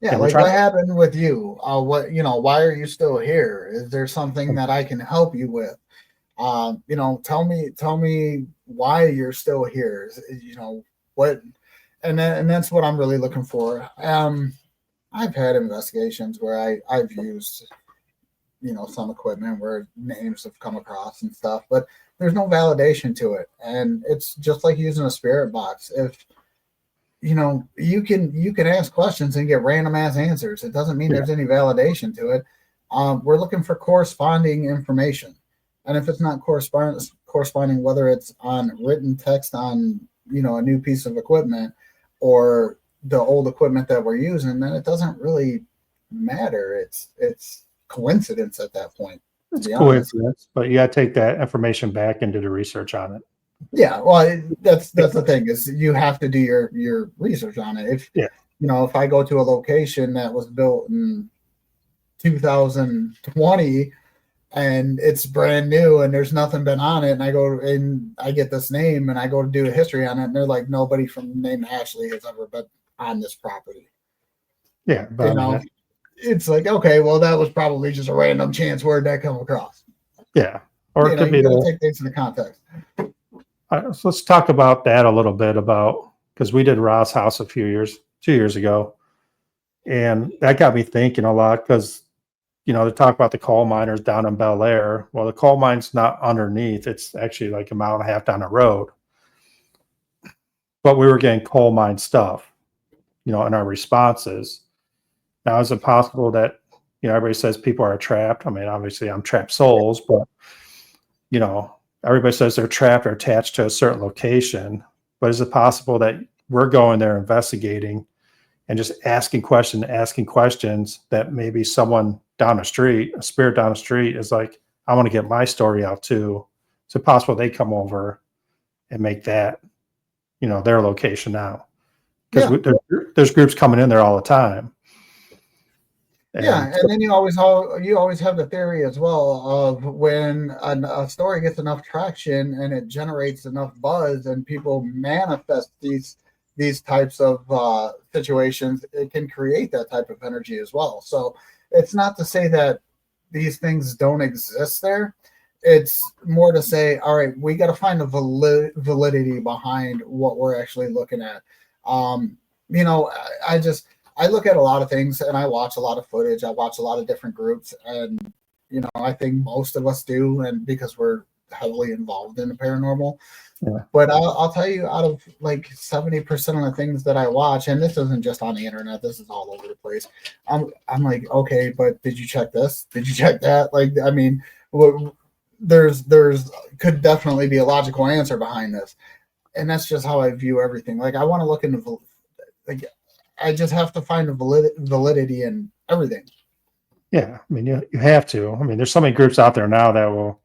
Yeah, what happened with you? Why are you still here? Is there something that I can help you with? Tell me why you're still here. What, and that's what I'm really looking for. I've had investigations where I've used, some equipment where names have come across and stuff, but there's no validation to it. And it's just like using a spirit box. If you can ask questions and get random ass answers. It doesn't mean there's any validation to it. We're looking for corresponding information. And if it's not corresponding, whether it's on written text on, a new piece of equipment or the old equipment that we're using, then it doesn't really matter. It's coincidence at that point. It's coincidence, but you got to take that information back and do the research on it. Yeah, well, that's the thing is you have to do your research on it. If Yeah. if I go to a location that was built in 2020 and it's brand new and there's nothing been on it, and I go and I get this name and I go to do a history on it, and they're like, nobody from the name Ashley has ever been on this property. Yeah. But You I mean, know, it's like, okay, well, that was probably just a random chance word that come across. yeah. Or it could You be got to the, take things into context. so let's talk about that a little bit about, because we did Ra's house 2 years ago. And that got me thinking a lot because, they talk about the coal miners down in Bel Air. Well, the coal mine's not underneath. It's actually like a mile and a half down the road. But we were getting coal mine stuff, in our responses. Now, is it possible that, everybody says people are trapped? I mean, obviously I'm trapped souls, but, you know, everybody says they're trapped or attached to a certain location. But is it possible that we're going there investigating and just asking questions that maybe someone down the street, a spirit down the street is like, I want to get my story out too. Is it possible they come over and make that, their location now? Because Yeah. there's groups coming in there all the time. Yeah, And and then you always have the theory as well of when a story gets enough traction and it generates enough buzz and people manifest these types of situations, it can create that type of energy as well. So it's not to say that these things don't exist there. It's more to say, all right, we got to find the validity behind what we're actually looking at. I just I look at a lot of things and I watch a lot of footage. I watch a lot of different groups, and I think most of us do, and because we're heavily involved in the paranormal. yeah, But I'll tell you, out of like 70% of the things that I watch, and this isn't just on the internet, this is all over the place. I'm like, okay, but did you check this? Did you check that? Like, I mean, there's could definitely be a logical answer behind this, and that's just how I view everything. Like, I want to look into like I just have to find a validity in everything. yeah, I mean, you have to. I mean, there's so many groups out there now that will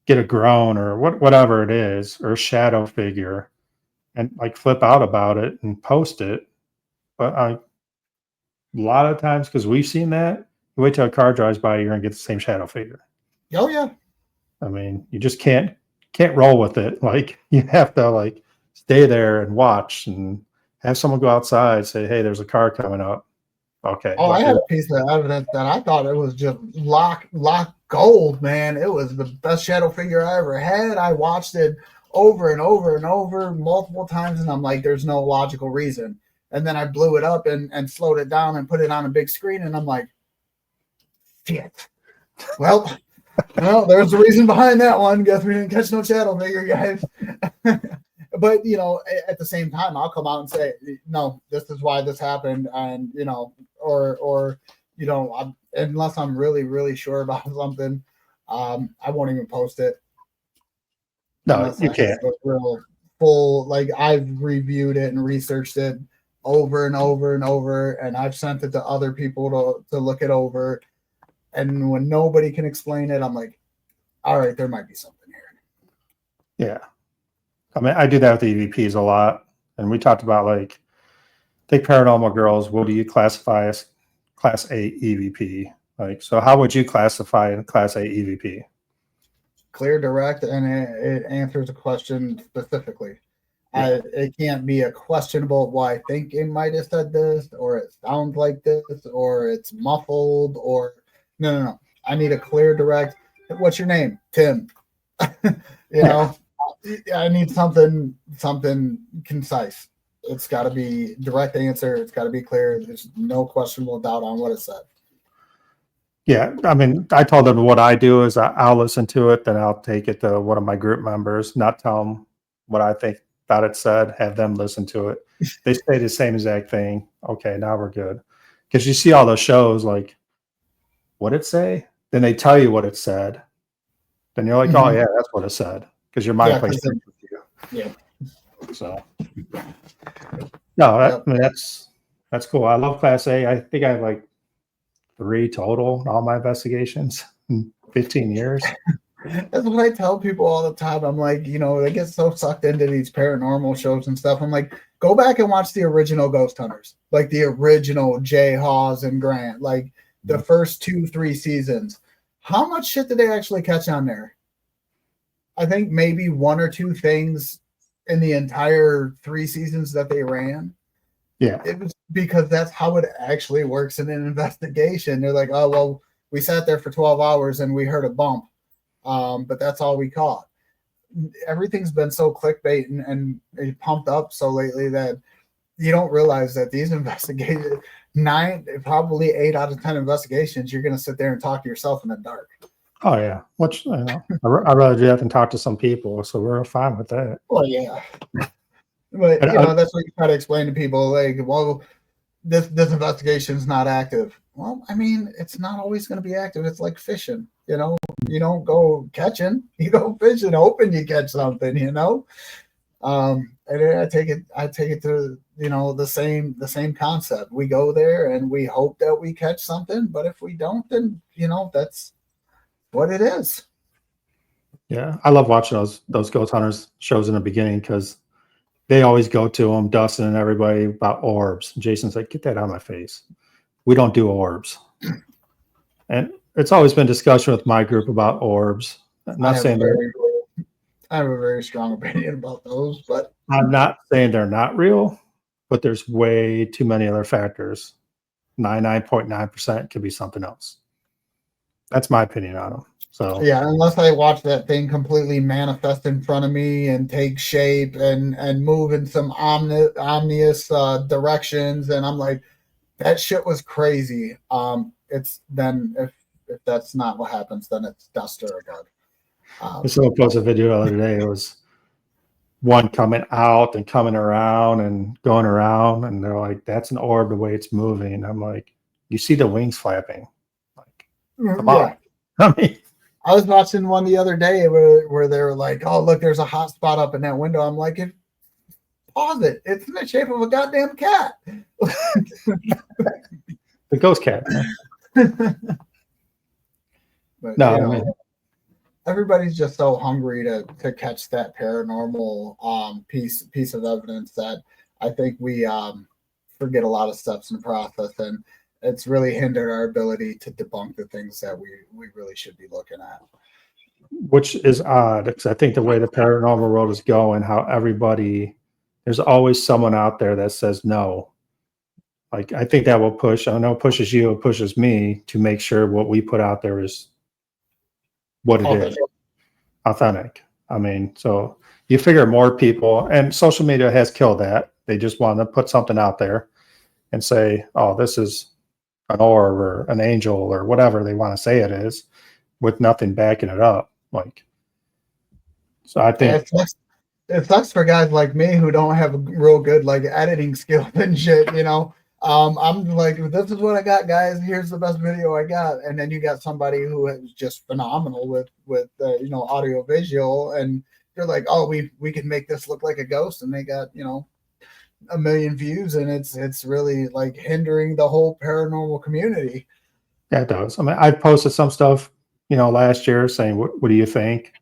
get a groan or whatever it is, or a shadow figure, and like flip out about it and post it. But a lot of times, because we've seen that, you wait till a car drives by, you're gonna get the same shadow figure. Oh yeah, I mean, you just can't roll with it. Like, you have to like stay there and watch and have someone go outside, say, "Hey, there's a car coming up." Okay, oh, I what had is a piece of evidence that I thought it was just lock gold, man. It was the best shadow figure I ever had. I watched it over and over and over multiple times, and I'm like, there's no logical reason. And then I blew it up and slowed it down and put it on a big screen, and I'm like, shit. Well, there's a reason behind that one. Guess we didn't catch no shadow figure, guys. But at the same time, I'll come out and say, no, this is why this happened, and or unless I'm really really sure about something, I won't even post it No, unless you I have can't. a real full, like, I've reviewed it and researched it over and over and over, and I've sent it to other people to look it over, and when nobody can explain it, I'm like, all right, there might be something here. Yeah. I mean, I do that with EVPs a lot. And we talked about, like, take Paranormal Girls. What do you classify as Class A EVP? Like, so how would you classify a Class A EVP? Clear, direct, and it answers a question specifically. Yeah. It can't be a questionable. Well, I think it might have said this, or it sounds like this, or it's muffled, or no. I need a clear, direct. What's your name? Tim. Yeah. I need something concise. It's got to be direct answer. It's got to be clear. There's no questionable doubt on what it said. Yeah. I mean, I told them what I do is I'll listen to it, then I'll take it to one of my group members, not tell them what I think about it said, have them listen to it. They say the same exact thing. Okay, now we're good. Because you see all those shows, like, what it say? Then they tell you what it said. Then you're like, oh, Mhm. yeah, that's what it said. Because your mind Yeah, plays because tricks with you. yeah, So, no, I yep. mean, that's cool. I love Class A. I think I have like 3 total in all my investigations in 15 years. That's what I tell people all the time. I'm like, they get so sucked into these paranormal shows and stuff. I'm like, go back and watch the original Ghost Hunters, like the original Jay Hawes and Grant, like the first 2-3 seasons. How much shit did they actually catch on there? I think maybe 1 or 2 things in the entire 3 seasons that they ran. Yeah. It was because that's how it actually works in an investigation. They're like, oh, well, we sat there for 12 hours and we heard a bump. But that's all we caught. Everything's been so clickbait and pumped up so lately that you don't realize that these investigations, probably 8 out of 10 investigations, you're going to sit there and talk to yourself in the dark. Oh yeah. Which I'd rather do that than talk to some people. So we're fine with that. Well, yeah. But that's what you try to explain to people. Like, well, this investigation is not active. Well, I mean, it's not always going to be active. It's like fishing. You don't go catching. You go fishing, hoping you catch something. And I take it to the same concept. We go there and we hope that we catch something. But if we don't, then that's what it is. Yeah, I love watching those Ghost Hunters shows in the beginning because they always go to them, Dustin and everybody, about orbs. Jason's like, get that out of my face. We don't do orbs. And it's always been discussion with my group about orbs. I'm not saying I have a very strong opinion about those, but I'm not saying they're not real, but there's way too many other factors. 99.9% could be something else. That's my opinion on them. So yeah, unless I watch that thing completely manifest in front of me and take shape and move in some omnious directions, and I'm like, that shit was crazy. It's then if that's not what happens, then it's dust or a bug. Someone posted a video the other day. It was one coming out and coming around and going around, and they're like, "That's an orb the way it's moving." And I'm like, "You see the wings flapping?" Like, come on. I mean, I was watching one the other day where they were like, "Oh, look, there's a hot spot up in that window." I'm like, pause it. It's in the shape of a goddamn cat. The ghost cat. But, no, I mean, everybody's just so hungry to catch that paranormal piece of evidence that I think we forget a lot of steps in the process, and it's really hindered our ability to debunk the things that we really should be looking at. Which is odd because I think the way the paranormal world is going, how there's always someone out there that says no. Like, I think that will push, I know it pushes you, it pushes me to make sure what we put out there is what it is, authentic. I mean, so you figure more people, and social media has killed that. They just want to put something out there and say, oh, this is an orb or an angel or whatever they want to say it is, with nothing backing it up. Like, so I think it sucks for guys like me who don't have a real good editing skill and shit. I'm like, this is what I got, guys. Here's the best video I got, and then you got somebody who is just phenomenal with audio visual, and they're like, oh, we can make this look like a ghost, and they got 1 million views, and it's really hindering the whole paranormal community. Yeah, it does. I mean, I posted some stuff, last year saying, what do you think?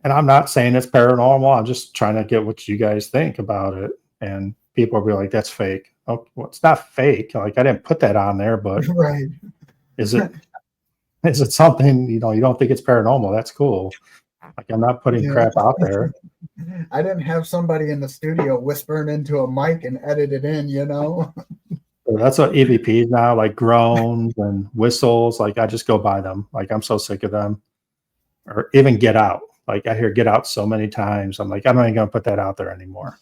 And I'm not saying it's paranormal. I'm just trying to get what you guys think about it. And people will be like, that's fake. Oh, well, it's not fake. Like, I didn't put that on there, but right. Is it something, you don't think it's paranormal? That's cool. Like, I'm not putting crap out there. I didn't have somebody in the studio whispering into a mic and edit it in, So that's what EVPs now, like groans and whistles. Like, I just go by them. Like, I'm so sick of them. Or even Get Out. Like, I hear Get Out so many times. I'm like, I'm not even going to put that out there anymore.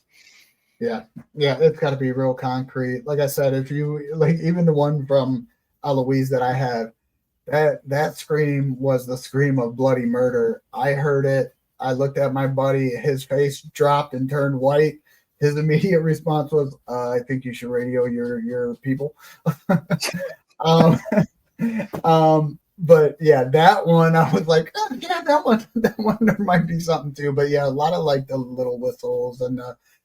Yeah, it's got to be real concrete. Like I said, if you even the one from Eloise that I have, that scream was the scream of bloody murder. I heard it. I looked at my buddy. His face dropped and turned white. His immediate response was, "I think you should radio your people." But yeah, that one I was like, oh, yeah, that one there might be something too. But yeah, a lot of the little whistles and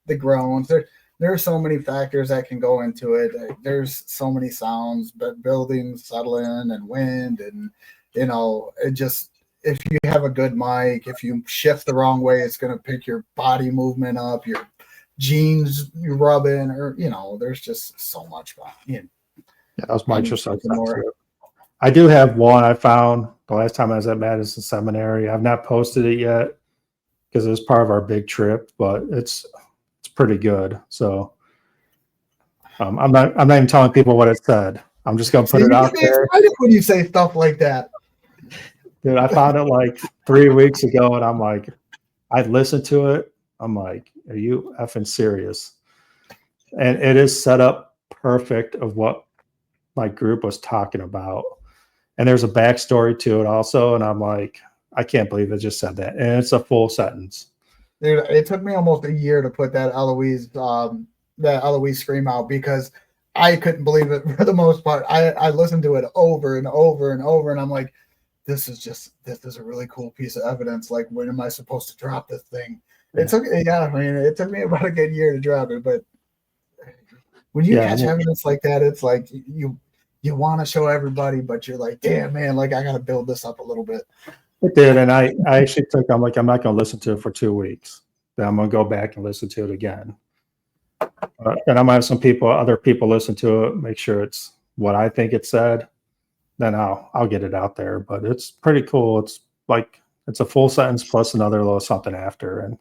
the groans. There are so many factors that can go into it. There's so many sounds, but buildings settling and wind, and if you have a good mic, if you shift the wrong way, it's going to pick your body movement up, your jeans you rub in, or there's just so much. Yeah, those mics are so more. I do have one I found the last time I was at Madison Seminary. I've not posted it yet because it was part of our big trip, but it's pretty good. So I'm not even telling people what it said. I'm just gonna put it out there. Excited when you say stuff like that. Dude, I found it like 3 weeks ago, and I'm like, I listened to it. I'm like, are you effing serious? And it is set up perfect of what my group was talking about. And there's a backstory to it also. And I'm like, I can't believe it just said that. And it's a full sentence. Dude, it took me almost a year to put that Eloise scream out because I couldn't believe it for the most part. I listened to it over and over and over, and I'm like, this is a really cool piece of evidence. Like, when am I supposed to drop this thing? It took me about a good year to drop it, but when you catch evidence like that, it's like you want to show everybody, but you're like, damn, man, like I got to build this up a little bit. It did, and I actually I'm like, I'm not going to listen to it for 2 weeks. Then I'm going to go back and listen to it again. And I might have other people listen to it, make sure it's what I think it said. Then I'll get it out there. But it's pretty cool. It's like it's a full sentence plus another little something after, and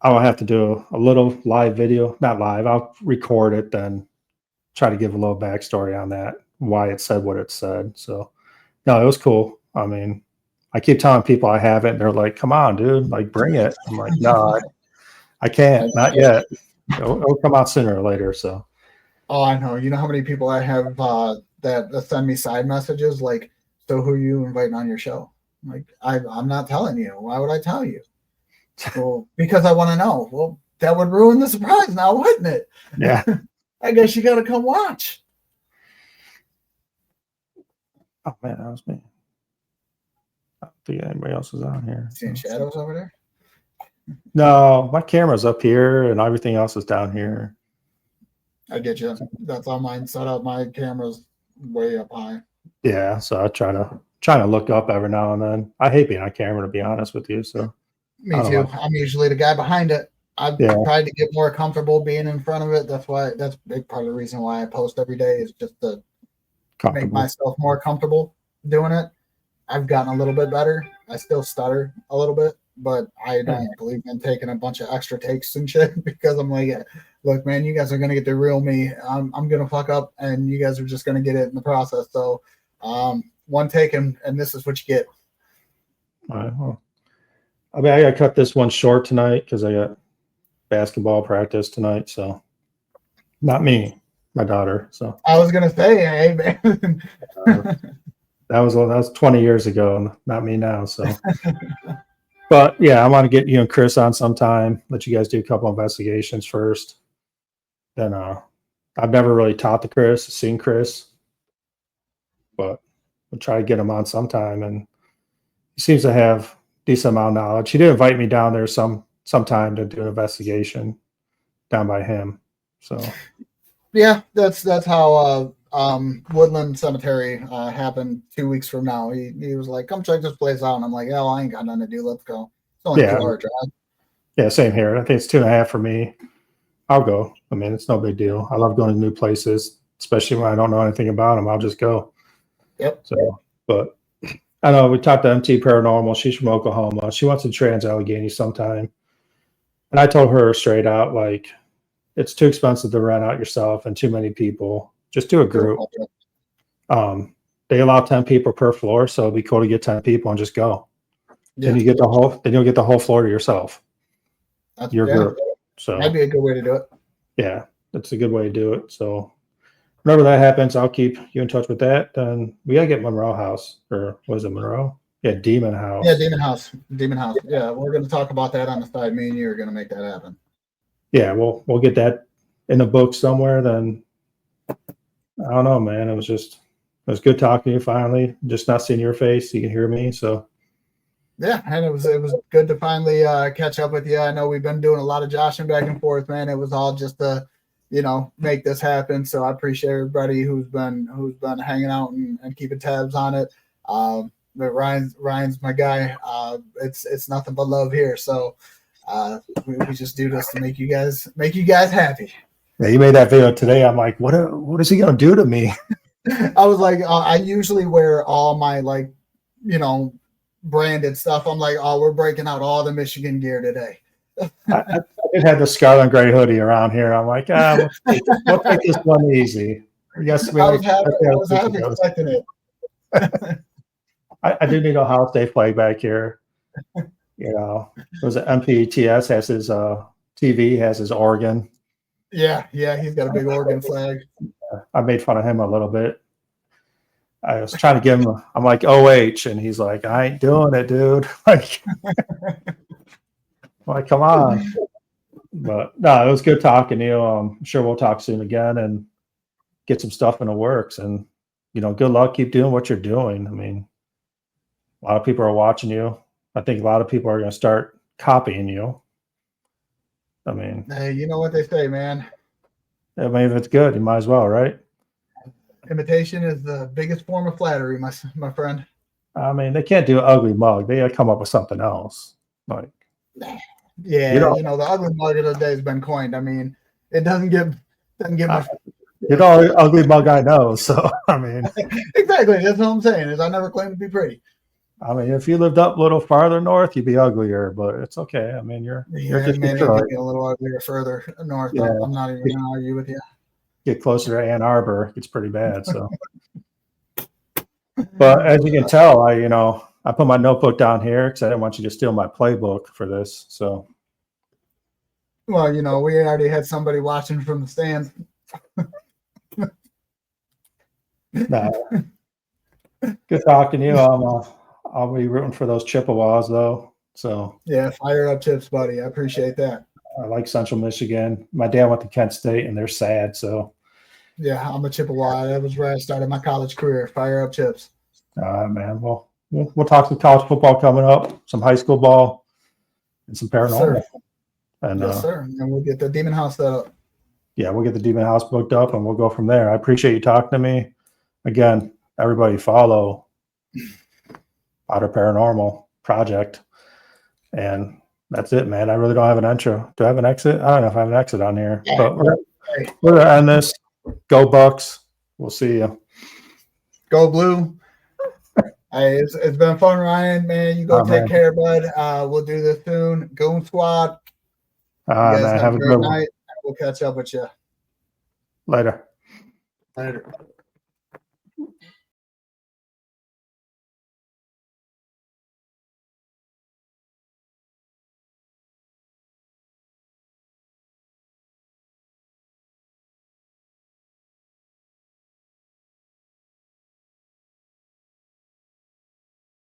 I'll have to do a little live video. Not live. I'll record it, then try to give a little backstory on that, why it said what it said. So, no, it was cool. I mean, I keep telling people I have it, and they're like, "Come on, dude! Like, bring it." I'm like, "No, I can't. Not yet. It'll come out sooner or later." So. Oh, I know. You know how many people I have that send me side messages like, "So who are you inviting on your show?" I'm like, I'm not telling you. Why would I tell you? Well, because I want to know. Well, that would ruin the surprise now, wouldn't it? Yeah. I guess you got to come watch. Oh man, that was me. I don't think anybody else is on here. Seeing shadows over there? No, my camera's up here and everything else is down here. I get you. That's on mine set up. My camera's way up high. Yeah, so I try to look up every now and then. I hate being on camera, to be honest with you. So me too. I'm usually the guy behind it. I've tried to get more comfortable being in front of it. That's a big part of the reason why I post every day is just to make myself more comfortable doing it. I've gotten a little bit better. I still stutter a little bit, but I don't believe in taking a bunch of extra takes and shit because I'm like, look, man, you guys are going to get the real me. I'm going to fuck up and you guys are just going to get it in the process. So one take and this is what you get. All right. Well, I mean, I got to cut this one short tonight because I got basketball practice tonight. So not me, my daughter. So I was going to say, hey, man. That was 20 years ago, not me now. So, but yeah, I want to get you and Chris on sometime. Let you guys do a couple investigations first. Then I've never really talked to Chris, seen Chris, but we'll try to get him on sometime. And he seems to have decent amount of knowledge. He did invite me down there sometime to do an investigation down by him. So yeah, that's how Woodland Cemetery happened 2 weeks from now. He was like, come check this place out. And I'm like, I ain't got nothing to do. Let's go. It's only 2 hour drive. Yeah, same here. I think it's 2.5 for me. I'll go. I mean, it's no big deal. I love going to new places, especially when I don't know anything about them. I'll just go. Yep. So, but I know we talked to MT Paranormal. She's from Oklahoma. She wants to Trans-Allegheny sometime. And I told her straight out, like, it's too expensive to rent out yourself and too many people. Just do a group. They allow 10 people per floor, so it'd be cool to get 10 people and just go. Yeah. Then you'll get the whole floor to yourself. That's your group. So that'd be a good way to do it. Yeah, that's a good way to do it. So whenever that happens, I'll keep you in touch with that. And we gotta get Monroe House, or was it Monroe? Yeah, Demon House. Yeah, Demon House. Yeah, we're gonna talk about that on the side. Me and you are gonna make that happen. Yeah, we'll get that in a book somewhere. Then I don't know, man. It was good talking to you finally. Just not seeing your face. You can hear me. So yeah, and it was good to finally catch up with you. I know we've been doing a lot of joshing back and forth, man. It was all just to, make this happen. So I appreciate everybody who's been hanging out and keeping tabs on it. Ryan's my guy. It's nothing but love here. So we just do this to make you guys happy. Yeah, you made that video today. I'm like, what is he gonna do to me? I was like, I usually wear all my like, branded stuff. I'm like, oh, we're breaking out all the Michigan gear today. I did have the scarlet and gray hoodie around here. I'm like, we'll take this one easy. Yes, I was half expecting it. I do need a Ohio State flag back here. There's an MPTS has his TV, has his Oregon. Yeah, he's got a big Oregon flag. I made fun of him a little bit. I was trying to give him, I'm like, OH, and he's like, I ain't doing it, dude. Like, come on. But no, it was good talking to you. I'm sure we'll talk soon again and get some stuff in the works. And, good luck. Keep doing what you're doing. I mean, a lot of people are watching you. I think a lot of people are going to start copying you. I mean, hey, you know what they say, man. I mean, if it's good, you might as well, right? Imitation is the biggest form of flattery, my friend. I mean, they can't do an ugly mug. They got to come up with something else. Like, yeah, the ugly mug of the day has been coined. I mean, it doesn't get much. Ugly mug I know. So I mean, exactly. That's what I'm saying. Is I never claimed to be pretty. I mean, if you lived up a little farther north, you'd be uglier, but it's okay. I mean, you're just maybe get a little uglier further north. Yeah. I'm not even going to argue with you. Get closer to Ann Arbor, it's pretty bad. So, but as you can tell, I put my notebook down here because I didn't want you to steal my playbook for this. So, well, we already had somebody watching from the stands. No. Good talking to you. I'll be rooting for those Chippewas, though. So yeah, fire up Chips, buddy. I appreciate that. I like Central Michigan. My dad went to Kent State, and they're sad. So yeah, I'm a Chippewa. That was where I started my college career. Fire up Chips. Man. Well, we'll talk some college football coming up, some high school ball, and some paranormal. Yes, sir. And yes, sir. And we'll get the Demon House set up. Yeah, we'll get the Demon House booked up, and we'll go from there. I appreciate you talking to me. Again, everybody follow Potter Paranormal Project. And that's it, man. I really don't have an intro. Do I have an exit? I don't know if I have an exit on here. Yeah. But we're going to end this. Go Bucks. We'll see you. Go Blue. Hey, it's been fun, Ryan, man. You go take care, bud. We'll do this soon. Goon Squad. You guys man, have a great night. We'll catch up with you. Later. Later.